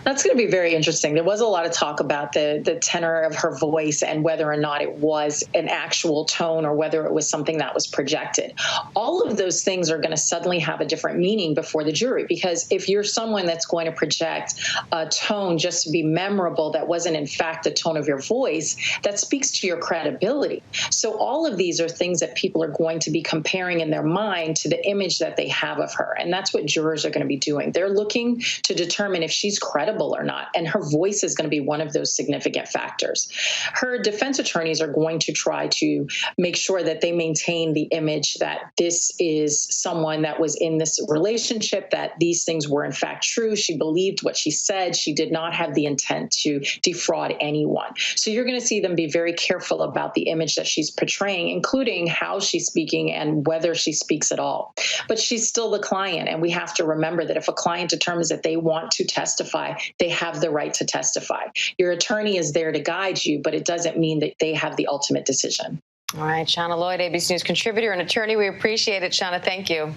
That's going to be very interesting. There was a lot of talk about the tenor of her voice and whether or not it was an actual tone or whether it was something that was projected. All of those things are going to suddenly have a different meaning before the jury, because if you're someone that's going to project a tone just to be memorable that wasn't in fact the tone of your voice, that speaks to your credibility. So all of these are things that people are going to be comparing in their mind to the image that they have of her. And that's what jurors are going to be doing. They're looking to determine if she's credible or not. And her voice is going to be one of those significant factors. Her defense attorneys are going to try to make sure that they maintain the image that this is someone that was in this relationship, that these things were in fact true. She believed what she said. She did not have the intent to defraud anyone. So you're going to see them be very careful about the image that she's portraying, including how she's speaking and whether she speaks at all. But she's still the client, and we have to remember that if a client determines that they want to testify, they have the right to testify. Your attorney is there to guide you, but it doesn't mean that they have the ultimate decision. All right, Shauna Lloyd, ABC News contributor and attorney. We appreciate it, Shauna. Thank you.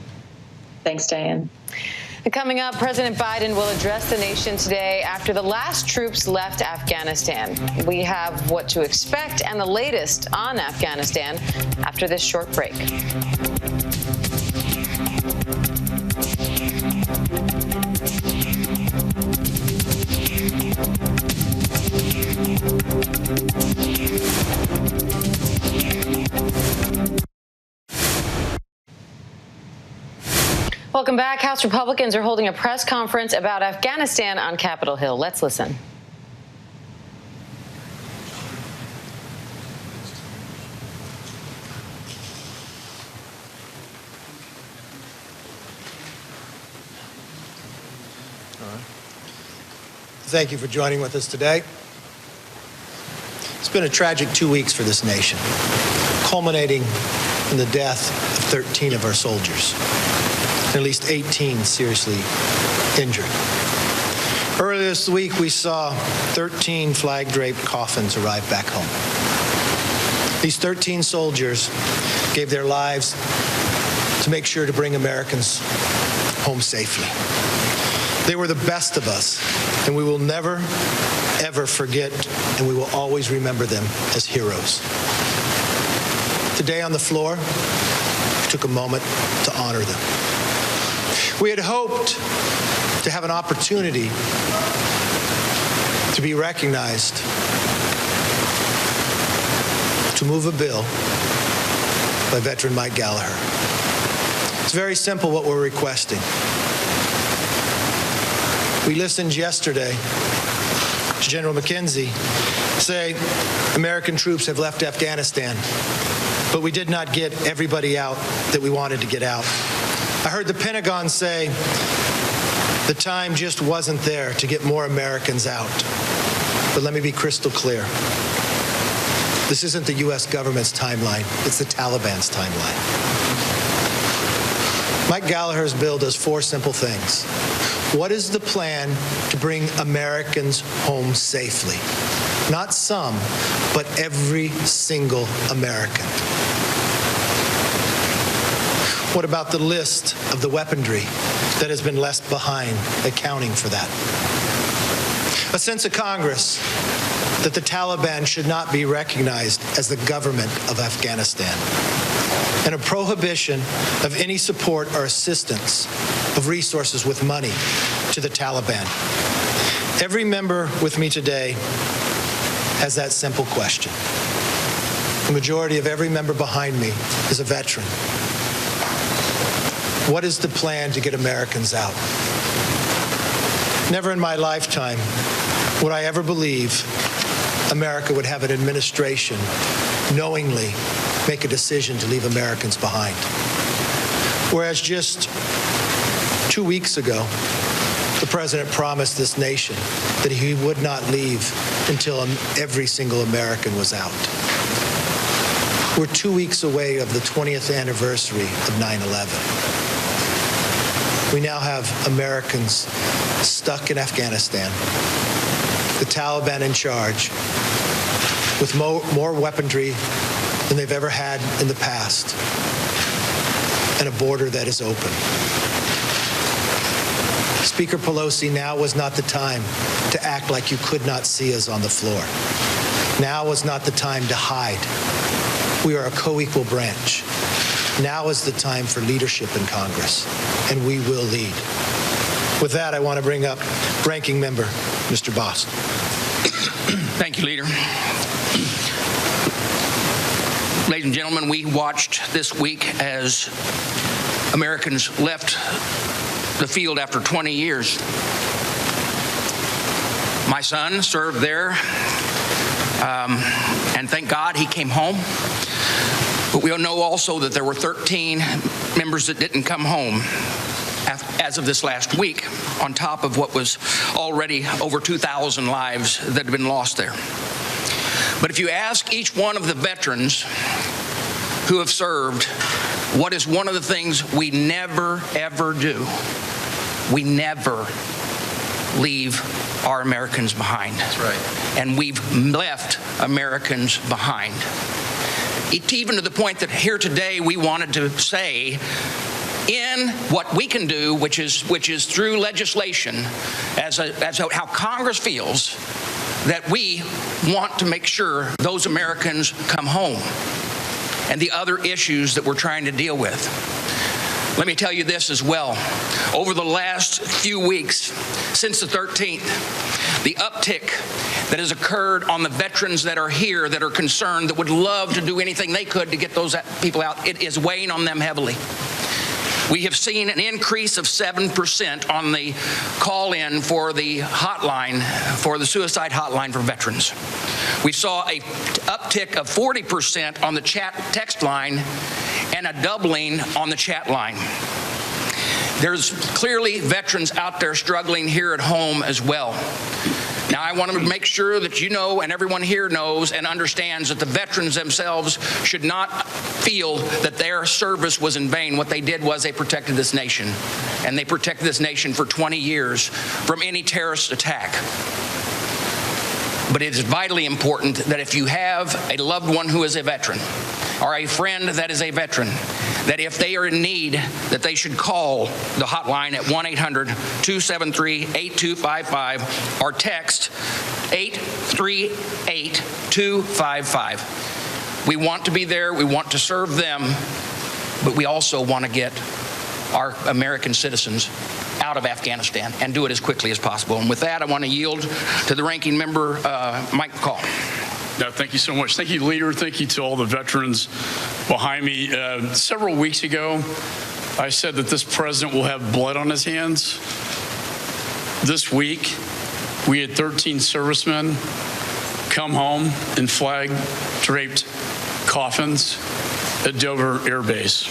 Thanks, Diane. And coming up, President Biden will address the nation today after the last troops left Afghanistan. We have what to expect and the latest on Afghanistan after this short break. Welcome back. House Republicans are holding a press conference about Afghanistan on Capitol Hill. Let's listen. Thank you for joining with us today. It's been a tragic 2 weeks for this nation, culminating in the death of 13 of our soldiers, and at least 18 seriously injured. Earlier this week, we saw 13 flag-draped coffins arrive back home. These 13 soldiers gave their lives to make sure to bring Americans home safely. They were the best of us, and we will never, ever forget, and we will always remember them as heroes. Today on the floor, we took a moment to honor them. We had hoped to have an opportunity to be recognized, to move a bill by veteran Mike Gallagher. It's very simple what we're requesting. We listened yesterday to General McKenzie say American troops have left Afghanistan, but we did not get everybody out that we wanted to get out. I heard the Pentagon say the time just wasn't there to get more Americans out. But let me be crystal clear. This isn't the U.S. government's timeline. It's the Taliban's timeline. Mike Gallagher's bill does 4 simple things. What is the plan to bring Americans home safely? Not some, but every single American. What about the list of the weaponry that has been left behind, accounting for that? A sense of Congress that the Taliban should not be recognized as the government of Afghanistan, and a prohibition of any support or assistance of resources with money to the Taliban. Every member with me today has that simple question. The majority of every member behind me is a veteran. What is the plan to get Americans out? Never in my lifetime would I ever believe America would have an administration knowingly make a decision to leave Americans behind. Whereas just 2 weeks ago, the president promised this nation that he would not leave until every single American was out. We're 2 weeks away of the 20th anniversary of 9/11. We now have Americans stuck in Afghanistan, the Taliban in charge, with more weaponry than they've ever had in the past, and a border that is open. Speaker Pelosi, now was not the time to act like you could not see us on the floor. Now was not the time to hide. We are a co-equal branch. Now is the time for leadership in Congress, and we will lead. With that, I want to bring up Ranking Member Mr. Boss. Thank you, Leader. Ladies and gentlemen, we watched this week as Americans left the field after 20 years. My son served there, and thank God he came home. But we know also that there were 13 members that didn't come home as of this last week, on top of what was already over 2,000 lives that had been lost there. But if you ask each one of the veterans who have served, what is one of the things we never, ever do? We never leave our Americans behind. That's right. And we've left Americans behind. Even to the point that here today we wanted to say, in what we can do, which is through legislation, as how Congress feels, that we want to make sure those Americans come home, and the other issues that we're trying to deal with. Let me tell you this as well. Over the last few weeks, since the 13th, the uptick that has occurred on the veterans that are here, that are concerned, that would love to do anything they could to get those people out, it is weighing on them heavily. We have seen an increase of 7% on the call-in for the hotline, for the suicide hotline for veterans. We saw a uptick of 40% on the text line and a doubling on the chat line. There's clearly veterans out there struggling here at home as well. Now, I want to make sure that you know, and everyone here knows and understands, that the veterans themselves should not feel that their service was in vain. What they did was they protected this nation, and they protected this nation for 20 years from any terrorist attack. But it is vitally important that if you have a loved one who is a veteran, or a friend that is a veteran, that if they are in need, that they should call the hotline at 1-800-273-8255 or text 838-255. We want to be there, we want to serve them, but we also want to get our American citizens out of Afghanistan and do it as quickly as possible. And with that, I want to yield to the ranking member, Mike McCall. No, thank you so much. Thank you, Leader. Thank you to all the veterans behind me. Several weeks ago, I said that this president will have blood on his hands. This week, we had 13 servicemen come home in flag-draped coffins at Dover Air Base.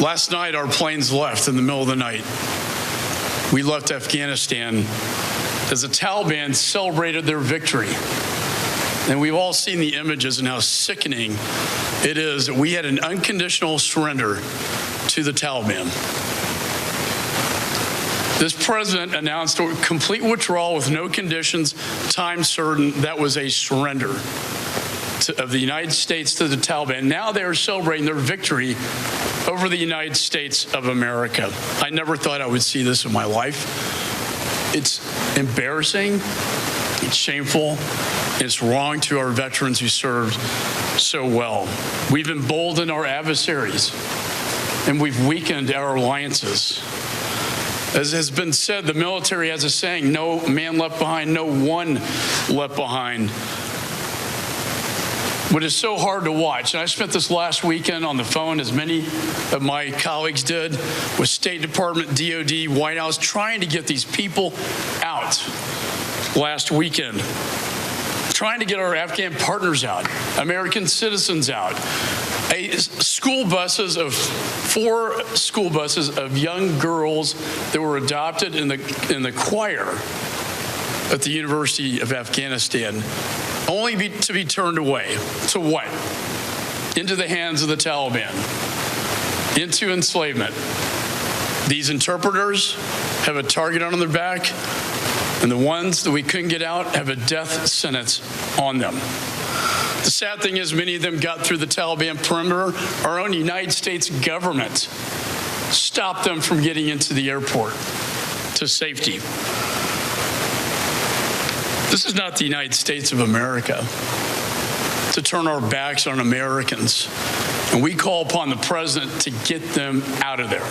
Last night, our planes left in the middle of the night. We left Afghanistan as the Taliban celebrated their victory. And we've all seen the images and how sickening it is that we had an unconditional surrender to the Taliban. This president announced a complete withdrawal with no conditions, time certain. That was a surrender of the United States to the Taliban. Now they are celebrating their victory over the United States of America. I never thought I would see this in my life. It's embarrassing, it's shameful, it's wrong to our veterans who served so well. We've emboldened our adversaries, and we've weakened our alliances. As has been said, the military has a saying, no man left behind, no one left behind. What is so hard to watch, and I spent this last weekend on the phone, as many of my colleagues did, with State Department, DOD, White House, trying to get these people out last weekend, trying to get our Afghan partners out, American citizens out. Four school buses of young girls that were adopted in the choir at the University of Afghanistan, only to be turned away. To what? Into the hands of the Taliban, into enslavement. These interpreters have a target on their back, and the ones that we couldn't get out have a death sentence on them. The sad thing is many of them got through the Taliban perimeter. Our own United States government stop them from getting into the airport to safety. This is not the United States of America to turn our backs on Americans. And we call upon the president to get them out of there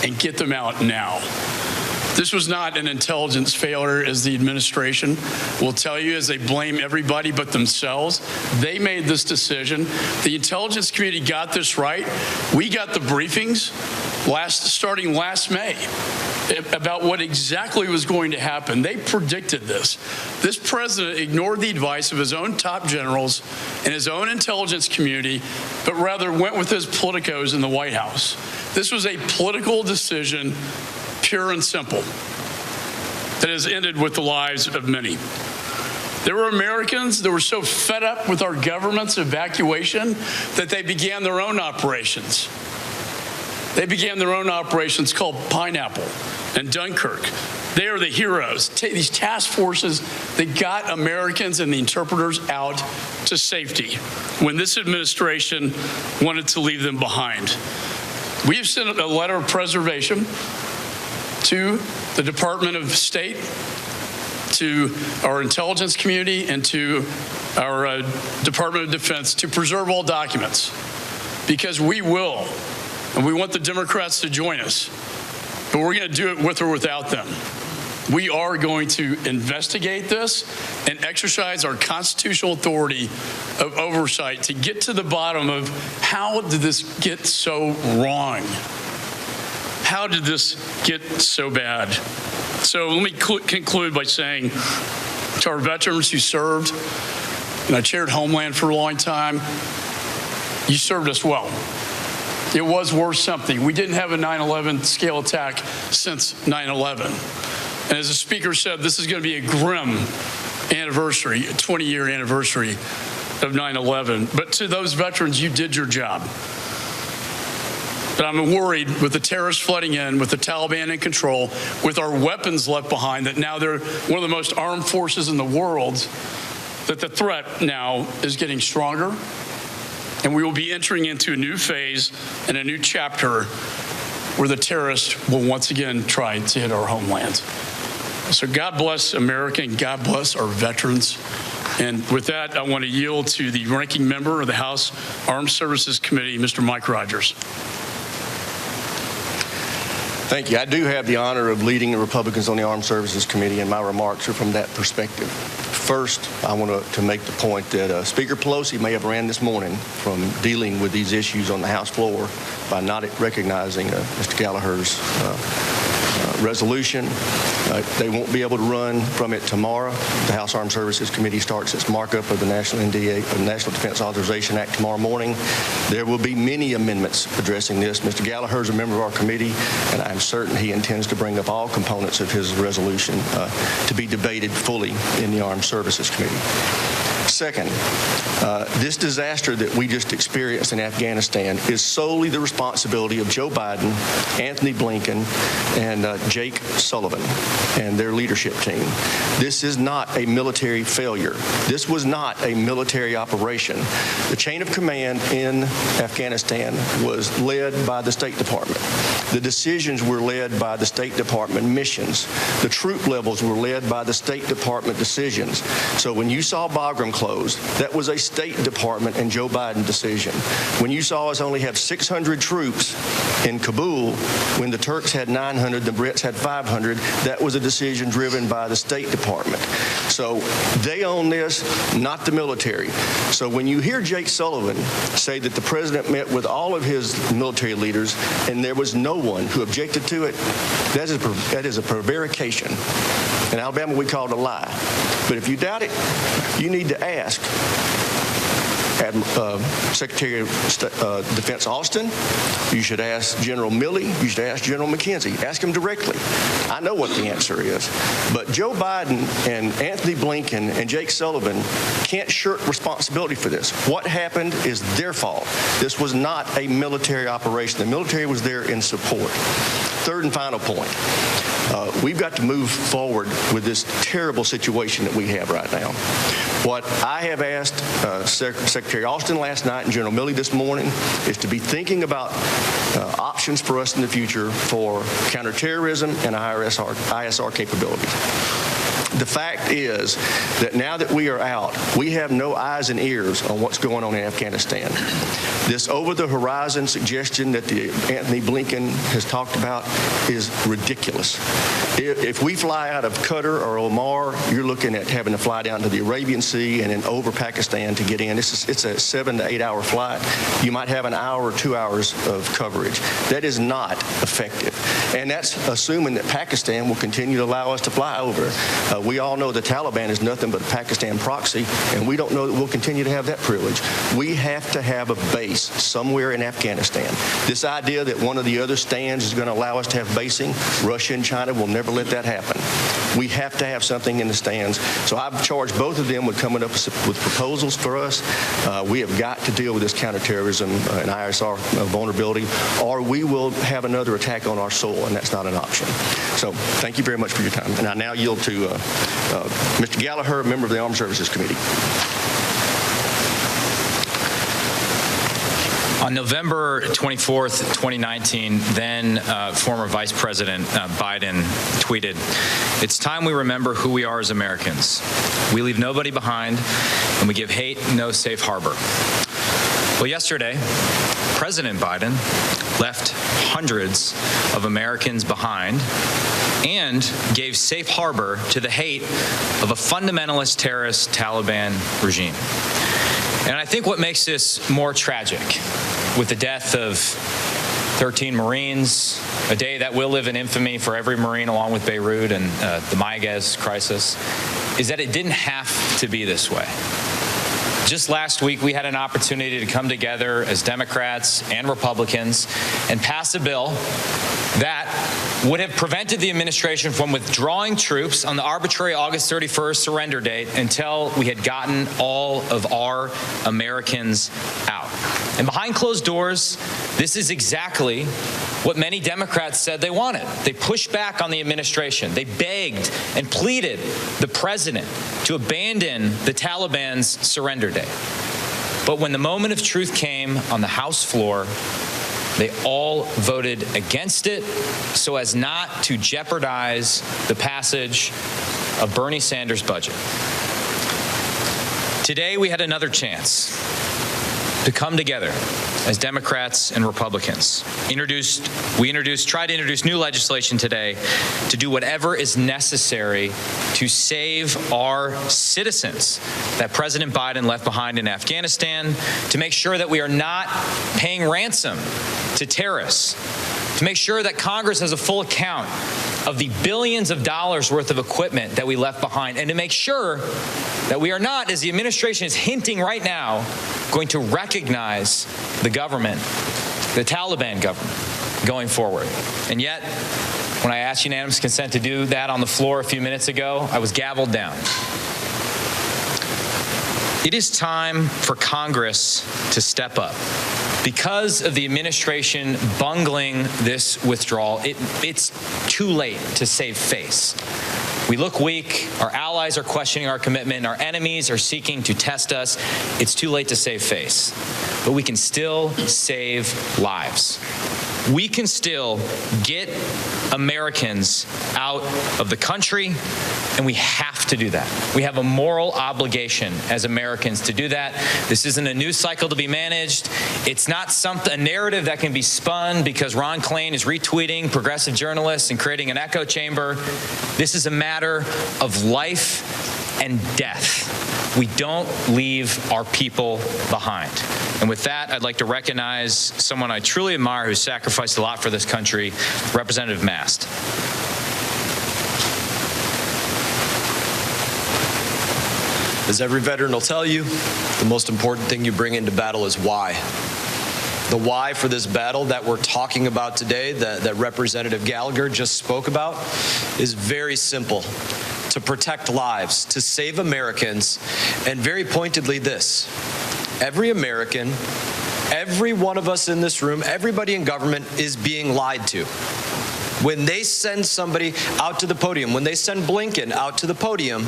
and get them out now. This was not an intelligence failure, as the administration will tell you, as they blame everybody but themselves. They made this decision. The intelligence community got this right. We got the briefings starting last May about what exactly was going to happen. They predicted this. This president ignored the advice of his own top generals and his own intelligence community, but rather went with his politicos in the White House. This was a political decision, pure and simple, that has ended with the lives of many. There were Americans that were so fed up with our government's evacuation that they began their own operations. They began their own operations called Pineapple and Dunkirk. They are the heroes. These task forces that got Americans and the interpreters out to safety when this administration wanted to leave them behind. We have sent a letter of preservation to the Department of State, to our intelligence community, and to our Department of Defense to preserve all documents, because we will, and we want the Democrats to join us, but we're going to do it with or without them. We are going to investigate this and exercise our constitutional authority of oversight to get to the bottom of how did this get so wrong? How did this get so bad? So let me conclude by saying to our veterans who served, and I chaired Homeland for a long time, you served us well. It was worth something. We didn't have a 9/11 scale attack since 9/11. And as the speaker said, this is going to be a grim anniversary, a 20-year anniversary of 9/11. But to those veterans, you did your job. But I'm worried with the terrorists flooding in, with the Taliban in control, with our weapons left behind, that now they're one of the most armed forces in the world, that the threat now is getting stronger. And we will be entering into a new phase and a new chapter where the terrorists will once again try to hit our homeland. So God bless America and God bless our veterans. And with that, I want to yield to the ranking member of the House Armed Services Committee, Mr. Mike Rogers. Thank you. I do have the honor of leading the Republicans on the Armed Services Committee, and my remarks are from that perspective. First, I want to make the point that Speaker Pelosi may have ran this morning from dealing with these issues on the House floor by not recognizing Mr. Gallagher's resolution. They won't be able to run from it tomorrow. The House Armed Services Committee starts its markup of the National Defense Authorization Act tomorrow morning. There will be many amendments addressing this. Mr. Gallagher is a member of our committee, and I'm certain he intends to bring up all components of his resolution to be debated fully in the Armed Services Committee. Second, this disaster that we just experienced in Afghanistan is solely the responsibility of Joe Biden, Anthony Blinken, and Jake Sullivan and their leadership team. This is not a military failure. This was not a military operation. The chain of command in Afghanistan was led by the State Department. The decisions were led by the State Department missions. The troop levels were led by the State Department decisions. So when you saw Bagram closed, that was a State Department and Joe Biden decision. When you saw us only have 600 troops in Kabul, when the Turks had 900, the Brits had 500, that was a decision driven by the State Department. So they own this, not the military. So when you hear Jake Sullivan say that the president met with all of his military leaders and there was no one who objected to it, that is a prevarication. In Alabama, we call it a lie. But if you doubt it, you need to ask Secretary of Defense Austin. You should ask General Milley. You should ask General McKenzie. Ask him directly. I know what the answer is. But Joe Biden and Anthony Blinken and Jake Sullivan can't shirk responsibility for this. What happened is their fault. This was not a military operation. The military was there in support. Third and final point. We've got to move forward with this terrible situation that we have right now. What I have asked Secretary Austin last night and General Milley this morning is to be thinking about options for us in the future for counterterrorism and ISR capabilities. The fact is that now that we are out, we have no eyes and ears on what's going on in Afghanistan. This over-the-horizon suggestion that Anthony Blinken has talked about is ridiculous. If we fly out of Qatar or Oman, you're looking at having to fly down to the Arabian Sea and then over Pakistan to get in. It's a 7 to 8 hour flight. You might have an hour or 2 hours of coverage. That is not effective. And that's assuming that Pakistan will continue to allow us to fly over. We all know the Taliban is nothing but a Pakistan proxy, and we don't know that we'll continue to have that privilege. We have to have a base somewhere in Afghanistan. This idea that one of the other stands is going to allow us to have basing, Russia and China will never let that happen. We have to have something in the stands. So I've charged both of them with coming up with proposals for us. We have got to deal with this counterterrorism and ISR vulnerability, or we will have another attack on our soil, and that's not an option. So thank you very much for your time. And I now yield to Mr. Gallagher, member of the Armed Services Committee. On November 24th, 2019, then former Vice President Biden tweeted, "It's time we remember who we are as Americans. We leave nobody behind, and we give hate no safe harbor." Well, yesterday, President Biden left hundreds of Americans behind and gave safe harbor to the hate of a fundamentalist terrorist Taliban regime. And I think what makes this more tragic, with the death of 13 Marines, a day that will live in infamy for every Marine along with Beirut and the Mayaguez crisis, is that it didn't have to be this way. Just last week, we had an opportunity to come together as Democrats and Republicans and pass a bill that would have prevented the administration from withdrawing troops on the arbitrary August 31st surrender date until we had gotten all of our Americans out. And behind closed doors, this is exactly what many Democrats said they wanted. They pushed back on the administration. They begged and pleaded the president to abandon the Taliban's surrender date. But when the moment of truth came on the House floor, they all voted against it so as not to jeopardize the passage of Bernie Sanders' budget. Today, we had another chance to come together as Democrats and Republicans. Tried to introduce new legislation today to do whatever is necessary to save our citizens that President Biden left behind in Afghanistan, to make sure that we are not paying ransom to terrorists, to make sure that Congress has a full account of the billions of dollars worth of equipment that we left behind, and to make sure that we are not, as the administration is hinting right now, going to recognize the government, the Taliban government, going forward. And yet, when I asked unanimous consent to do that on the floor a few minutes ago, I was gavelled down. It is time for Congress to step up. Because of the administration bungling this withdrawal, it's too late to save face. We look weak, our allies are questioning our commitment, our enemies are seeking to test us. It's too late to save face, but we can still save lives. We can still get Americans out of the country, and we have to do that. We have a moral obligation as Americans to do that. This isn't a news cycle to be managed. It's not a narrative that can be spun because Ron Klain is retweeting progressive journalists and creating an echo chamber. This is a matter of life and death. We don't leave our people behind. And with that, I'd like to recognize someone I truly admire who sacrificed a lot for this country, Representative Mast. As every veteran will tell you, the most important thing you bring into battle is why. The why for this battle that we're talking about today, that Representative Gallagher just spoke about, is very simple. To protect lives, to save Americans, and very pointedly this: every American, every one of us in this room, everybody in government is being lied to. When they send somebody out to the podium, when they send Blinken out to the podium,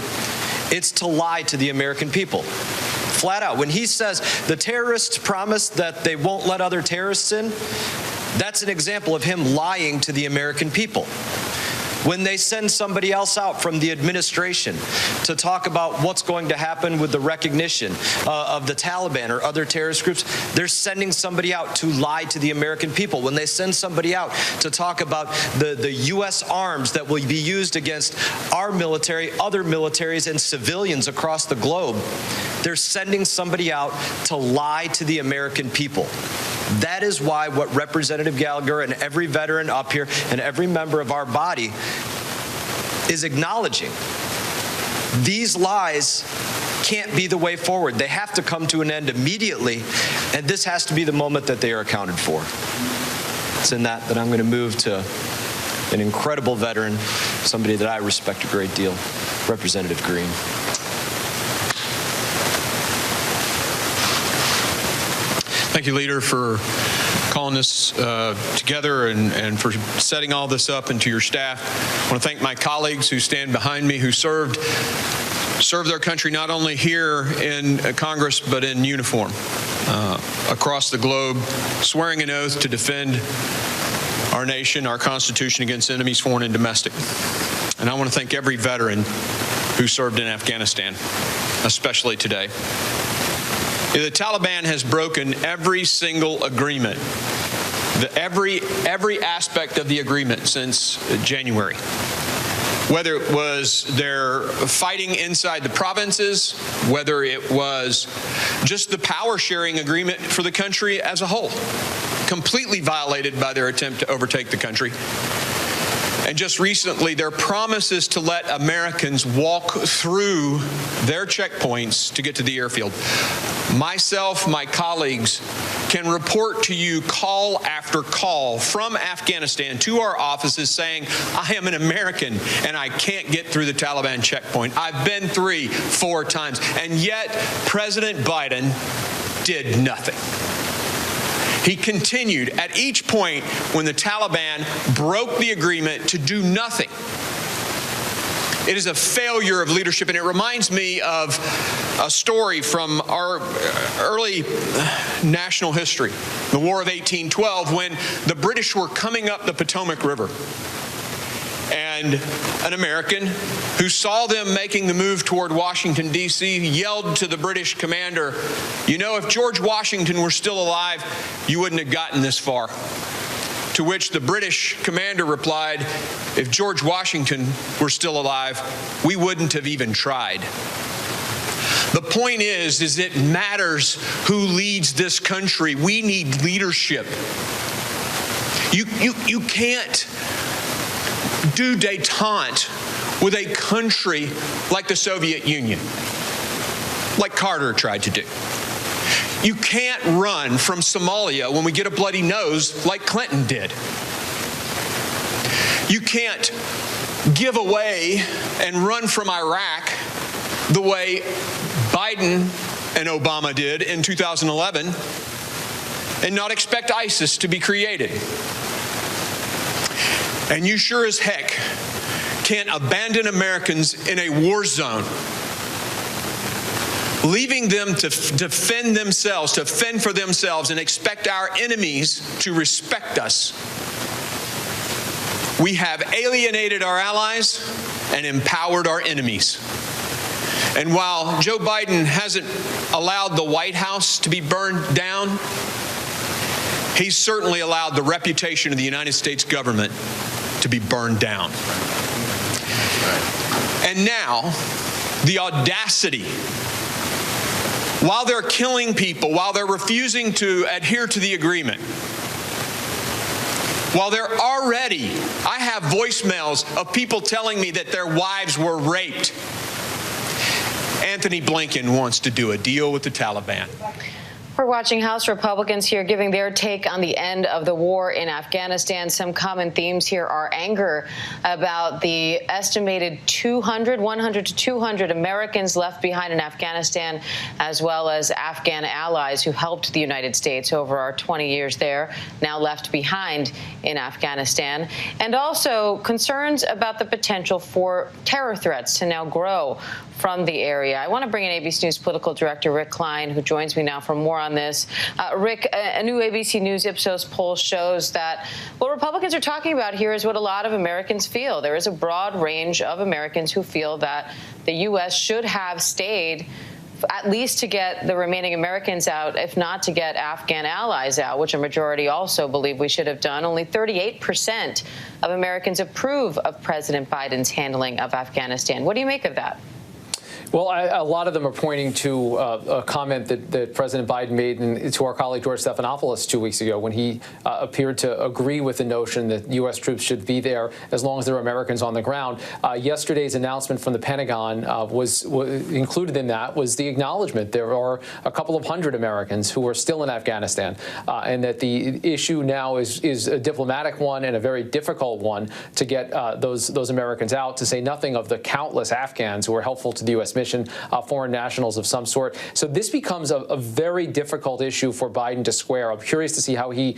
it's to lie to the American people. Flat out. When he says the terrorists promise that they won't let other terrorists in, that's an example of him lying to the American people. When they send somebody else out from the administration to talk about what's going to happen with the recognition of the Taliban or other terrorist groups, they're sending somebody out to lie to the American people. When they send somebody out to talk about the U.S. arms that will be used against our military, other militaries, and civilians across the globe, they're sending somebody out to lie to the American people. That is why what Representative Gallagher and every veteran up here and every member of our body is acknowledging. These lies can't be the way forward. They have to come to an end immediately, and this has to be the moment that they are accounted for. It's in that I'm going to move to an incredible veteran, somebody that I respect a great deal, Representative Green. Thank you, Leader, for calling this together and for setting all this up, and to your staff. I want to thank my colleagues who stand behind me, who served their country not only here in Congress but in uniform across the globe, swearing an oath to defend our nation, our Constitution against enemies, foreign and domestic. And I want to thank every veteran who served in Afghanistan, especially today. The Taliban has broken every single agreement, every aspect of the agreement since January. Whether it was their fighting inside the provinces, whether it was just the power sharing agreement for the country as a whole, completely violated by their attempt to overtake the country. And just recently, their promises to let Americans walk through their checkpoints to get to the airfield. Myself, my colleagues can report to you call after call from Afghanistan to our offices saying, I am an American and I can't get through the Taliban checkpoint. I've been 3, 4 times. And yet, President Biden did nothing. He continued at each point when the Taliban broke the agreement to do nothing. It is a failure of leadership, and it reminds me of a story from our early national history, the War of 1812, when the British were coming up the Potomac River. And an American who saw them making the move toward Washington, D.C., yelled to the British commander, you know, if George Washington were still alive, you wouldn't have gotten this far. To which the British commander replied, if George Washington were still alive, we wouldn't have even tried. The point is it matters who leads this country. We need leadership. You can't do détente with a country like the Soviet Union, like Carter tried to do. You can't run from Somalia when we get a bloody nose like Clinton did. You can't give away and run from Iraq the way Biden and Obama did in 2011 and not expect ISIS to be created. And you sure as heck can't abandon Americans in a war zone, leaving them to defend themselves, to fend for themselves, and expect our enemies to respect us. We have alienated our allies and empowered our enemies. And while Joe Biden hasn't allowed the White House to be burned down, he's certainly allowed the reputation of the United States government to be burned down. And now, the audacity, while they're killing people, while they're refusing to adhere to the agreement, while they're already, I have voicemails of people telling me that their wives were raped. Anthony Blinken wants to do a deal with the Taliban. We're watching House Republicans here giving their take on the end of the war in Afghanistan. Some common themes here are anger about the estimated 100 to 200 Americans left behind in Afghanistan, as well as Afghan allies who helped the United States over our 20 years there, now left behind in Afghanistan. And also concerns about the potential for terror threats to now grow from the area. I want to bring in ABC News political director Rick Klein, who joins me now for more on this. Rick, a new ABC News Ipsos poll shows that what Republicans are talking about here is what a lot of Americans feel. There is a broad range of Americans who feel that the U.S. should have stayed at least to get the remaining Americans out, if not to get Afghan allies out, which a majority also believe we should have done. Only 38% of Americans approve of President Biden's handling of Afghanistan. What do you make of that? Well, a lot of them are pointing to a comment that President Biden made to our colleague George Stephanopoulos 2 weeks ago when he appeared to agree with the notion that U.S. troops should be there as long as there are Americans on the ground. Yesterday's announcement from the Pentagon was included in that was the acknowledgement there are a couple of hundred Americans who are still in Afghanistan, and that the issue now is a diplomatic one and a very difficult one to get those Americans out, to say nothing of the countless Afghans who are helpful to the U.S. mission, foreign nationals of some sort. So this becomes a very difficult issue for Biden to square. I'm curious to see how he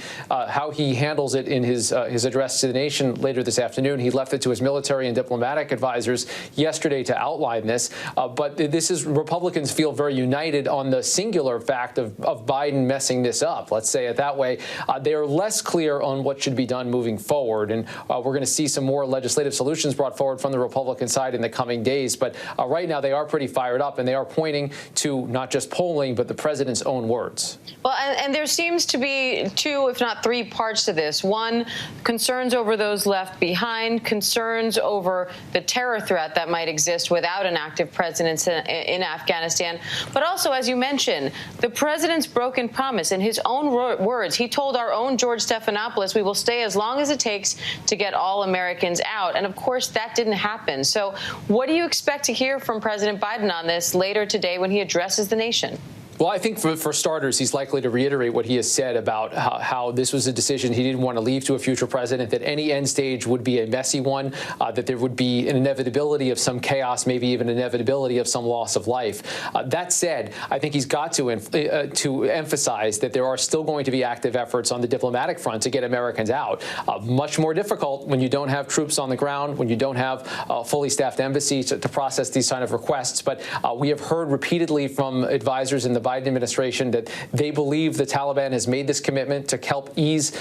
handles it in his address to the nation later this afternoon. He left it to his military and diplomatic advisors yesterday to outline this. But this is Republicans feel very united on the singular fact of Biden messing this up. Let's say it that way. They are less clear on what should be done moving forward. And we're going to see some more legislative solutions brought forward from the Republican side in the coming days. But right now they are pretty fired up, and they are pointing to not just polling, but the president's own words. Well, and there seems to be two, if not three parts to this. One, concerns over those left behind, concerns over the terror threat that might exist without an active presence in Afghanistan. But also, as you mentioned, the president's broken promise. In his own words, he told our own George Stephanopoulos, we will stay as long as it takes to get all Americans out. And of course, that didn't happen. So what do you expect to hear from President Biden on this later today when he addresses the nation? Well, I think for starters, he's likely to reiterate what he has said about how this was a decision he didn't want to leave to a future president, that any end stage would be a messy one, that there would be an inevitability of some chaos, maybe even inevitability of some loss of life. That said, I think he's got to emphasize that there are still going to be active efforts on the diplomatic front to get Americans out. Much more difficult when you don't have troops on the ground, when you don't have a fully staffed embassy to process these kind of requests. But we have heard repeatedly from advisors in the Biden administration that they believe the Taliban has made this commitment to help ease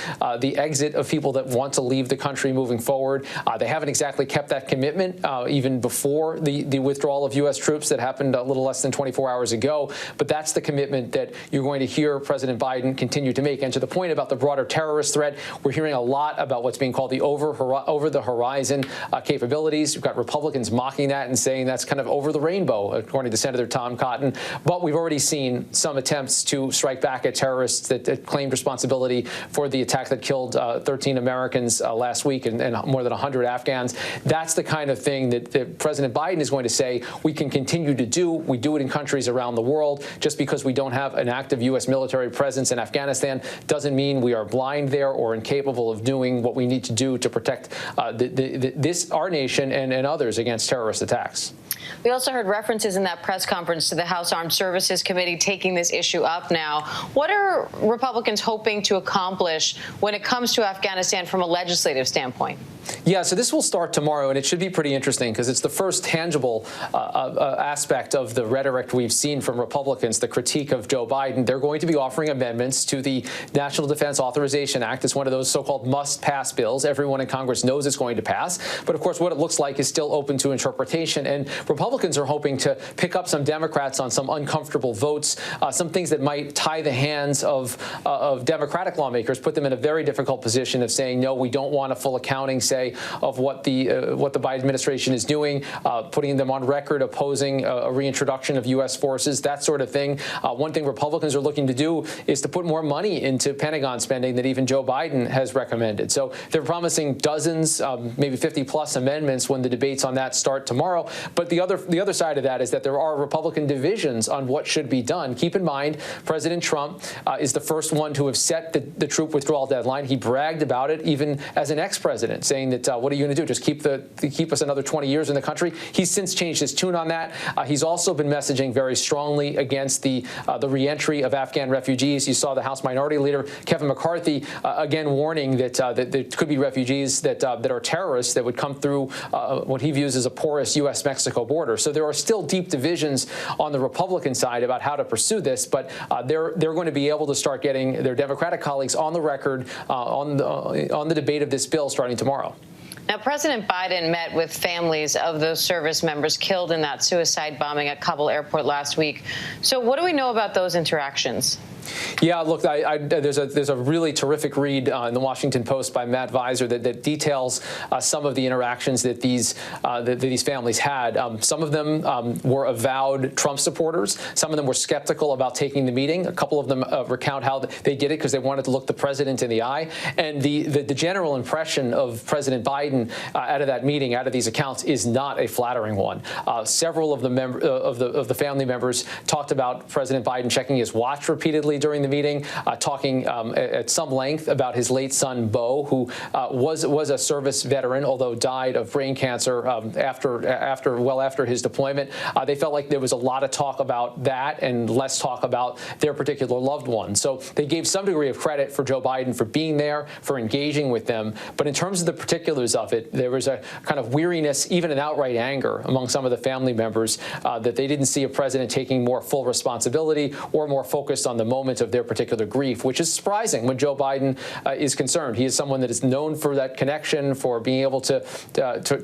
the exit of people that want to leave the country moving forward. They haven't exactly kept that commitment even before the withdrawal of U.S. troops that happened a little less than 24 hours ago. But that's the commitment that you're going to hear President Biden continue to make. And to the point about the broader terrorist threat, we're hearing a lot about what's being called the over-the-horizon capabilities. You've got Republicans mocking that and saying that's kind of over the rainbow, according to Senator Tom Cotton. But we've already seen some attempts to strike back at terrorists that claimed responsibility for the attack that killed 13 Americans last week and more than 100 Afghans. That's the kind of thing that President Biden is going to say we can continue to do. We do it in countries around the world. Just because we don't have an active U.S. military presence in Afghanistan doesn't mean we are blind there or incapable of doing what we need to do to protect our nation and others against terrorist attacks. We also heard references in that press conference to the House Armed Services Committee taking this issue up now. What are Republicans hoping to accomplish when it comes to Afghanistan from a legislative standpoint? Yeah, so this will start tomorrow, and it should be pretty interesting because it's the first tangible aspect of the rhetoric we've seen from Republicans, the critique of Joe Biden. They're going to be offering amendments to the National Defense Authorization Act. It's one of those so-called must-pass bills. Everyone in Congress knows it's going to pass. But, of course, what it looks like is still open to interpretation. And Republicans are hoping to pick up some Democrats on some uncomfortable votes, some things that might tie the hands of Democratic lawmakers, put them in a very difficult position of saying, no, we don't want a full accounting, say, of what the Biden administration is doing, putting them on record opposing a reintroduction of U.S. forces, that sort of thing. One thing Republicans are looking to do is to put more money into Pentagon spending that even Joe Biden has recommended. So they're promising dozens, maybe 50-plus amendments when the debates on that start tomorrow. But the other other side of that is that there are Republican divisions on what should be done. Keep in mind, President Trump is the first one to have set the troop withdrawal deadline. He bragged about it even as an ex-president, saying that what are you going to do? Just keep us another 20 years in the country? He's since changed his tune on that. He's also been messaging very strongly against the reentry of Afghan refugees. You saw the House Minority Leader Kevin McCarthy again warning that there could be refugees that are terrorists that would come through what he views as a porous U.S.-Mexico border. So there are still deep divisions on the Republican side about how to pursue this, but they're going to be able to start getting their Democratic colleagues on the record on the debate of this bill starting tomorrow. Now, President Biden met with families of those service members killed in that suicide bombing at Kabul airport last week. So what do we know about those interactions? Yeah, look, there's a really terrific read in the Washington Post by Matt Visor that details some of the interactions that these families had. Some of them were avowed Trump supporters. Some of them were skeptical about taking the meeting. A couple of them recount how they did it because they wanted to look the president in the eye. And the general impression of President Biden out of that meeting, out of these accounts, is not a flattering one. Several of the family members talked about President Biden checking his watch repeatedly during the meeting, talking at some length about his late son, Beau, who was a service veteran, although died of brain cancer after his deployment. They felt like there was a lot of talk about that and less talk about their particular loved one. So they gave some degree of credit for Joe Biden for being there, for engaging with them. But in terms of the particulars of it, there was a kind of weariness, even an outright anger among some of the family members that they didn't see a president taking more full responsibility or more focused on the moment of their particular grief, which is surprising when Joe Biden is concerned. He is someone that is known for that connection, for being able to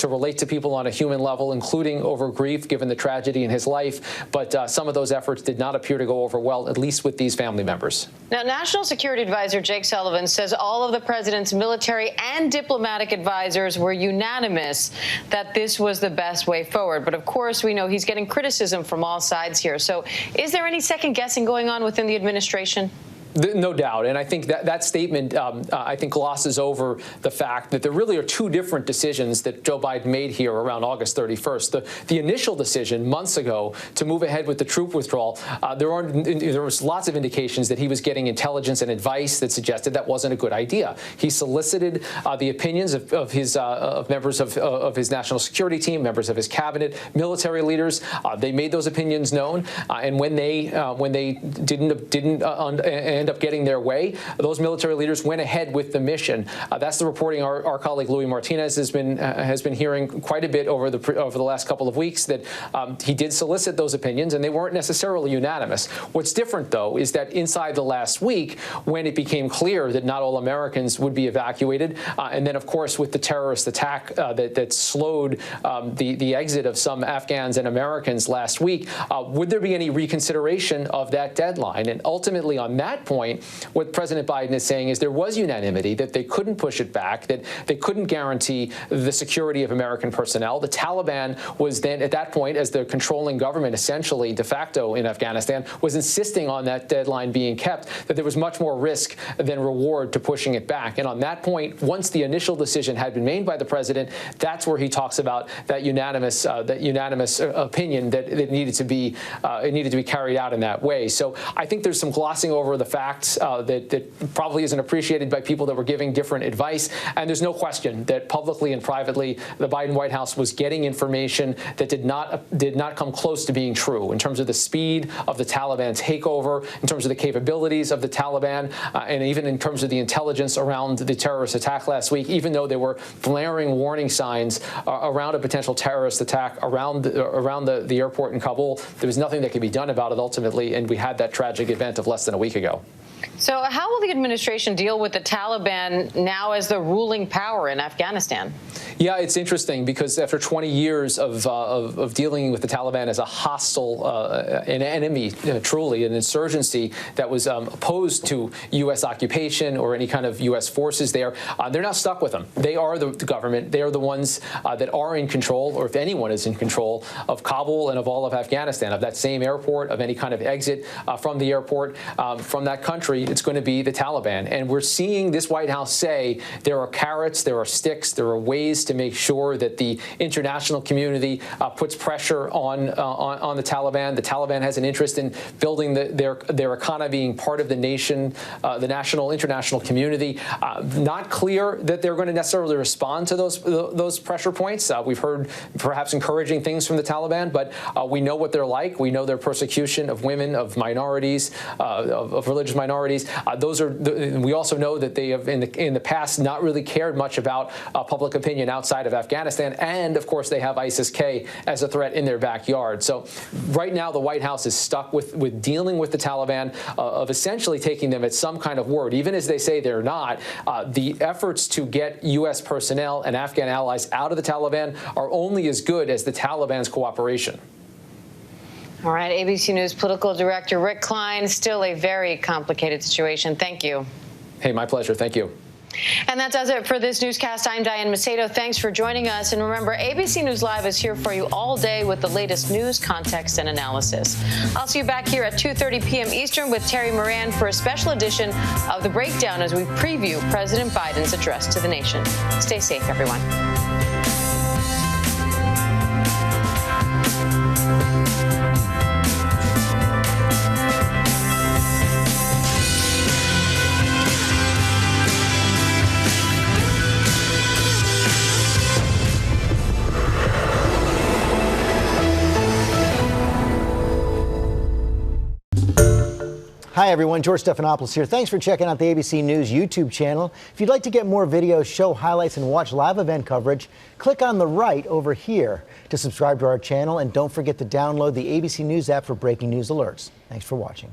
relate to people on a human level, including over grief, given the tragedy in his life. But some of those efforts did not appear to go over well, at least with these family members. Now, National Security Advisor Jake Sullivan says all of the president's military and diplomatic advisors were unanimous that this was the best way forward. But of course, we know he's getting criticism from all sides here. So is there any second guessing going on within the administration? No doubt. And I think that statement, I think, glosses over the fact that there really are two different decisions that Joe Biden made here around August 31st. The initial decision months ago to move ahead with the troop withdrawal, there was lots of indications that he was getting intelligence and advice that suggested that wasn't a good idea. He solicited the opinions of members of his national security team, members of his cabinet, military leaders. They made those opinions known. And when they didn't end up getting their way, those military leaders went ahead with the mission. That's the reporting our colleague Louis Martinez has been hearing quite a bit over the last couple of weeks, that he did solicit those opinions, and they weren't necessarily unanimous. What's different, though, is that inside the last week, when it became clear that not all Americans would be evacuated, and then, of course, with the terrorist attack that slowed the exit of some Afghans and Americans last week, would there be any reconsideration of that deadline? And ultimately, on that point, what President Biden is saying is there was unanimity, that they couldn't push it back, that they couldn't guarantee the security of American personnel. The Taliban was then, at that point, as the controlling government, essentially de facto in Afghanistan, was insisting on that deadline being kept, that there was much more risk than reward to pushing it back. And on that point, once the initial decision had been made by the president, that's where he talks about that unanimous opinion that it needed to be carried out in that way. So I think there's some glossing over the facts that probably isn't appreciated by people that were giving different advice. And there's no question that publicly and privately, the Biden White House was getting information that did not come close to being true in terms of the speed of the Taliban takeover, in terms of the capabilities of the Taliban, and even in terms of the intelligence around the terrorist attack last week, even though there were glaring warning signs around a potential terrorist attack around the airport in Kabul. There was nothing that could be done about it ultimately, and we had that tragic event of less than a week ago. So how will the administration deal with the Taliban now as the ruling power in Afghanistan? Yeah, it's interesting because after 20 years of dealing with the Taliban as a hostile, an enemy, truly, an insurgency that was opposed to U.S. occupation or any kind of U.S. forces there, they're now stuck with them. They are the government. They are the ones that are in control, or if anyone is in control, of Kabul and of all of Afghanistan, of that same airport, of any kind of exit from the airport, from that country. country, it's going to be the Taliban. And we're seeing this White House say there are carrots, there are sticks, there are ways to make sure that the international community puts pressure on the Taliban. The Taliban has an interest in building their economy, being part of the nation, the international community. Not clear that they're going to necessarily respond to those pressure points. We've heard perhaps encouraging things from the Taliban, but we know what they're like. We know their persecution of women, of minorities, of religious minorities. We also know that they have in the past not really cared much about public opinion outside of Afghanistan, and of course they have ISIS-K as a threat in their backyard. So right now the White House is stuck with dealing with the Taliban, of essentially taking them at some kind of word, even as they say they're not. The efforts to get U.S. personnel and Afghan allies out of the Taliban are only as good as the Taliban's cooperation. All right, ABC News political director Rick Klein. Still a very complicated situation. Thank you. Hey, my pleasure. Thank you. And that does it for this newscast. I'm Diane Macedo. Thanks for joining us. And remember, ABC News Live is here for you all day with the latest news, context, and analysis. I'll see you back here at 2:30 p.m. Eastern with Terry Moran for a special edition of The Breakdown as we preview President Biden's address to the nation. Stay safe, everyone. Hi everyone, George Stephanopoulos here. Thanks for checking out the ABC News YouTube channel. If you'd like to get more videos, show highlights, and watch live event coverage, click on the right over here to subscribe to our channel, and don't forget to download the ABC News app for breaking news alerts. Thanks for watching.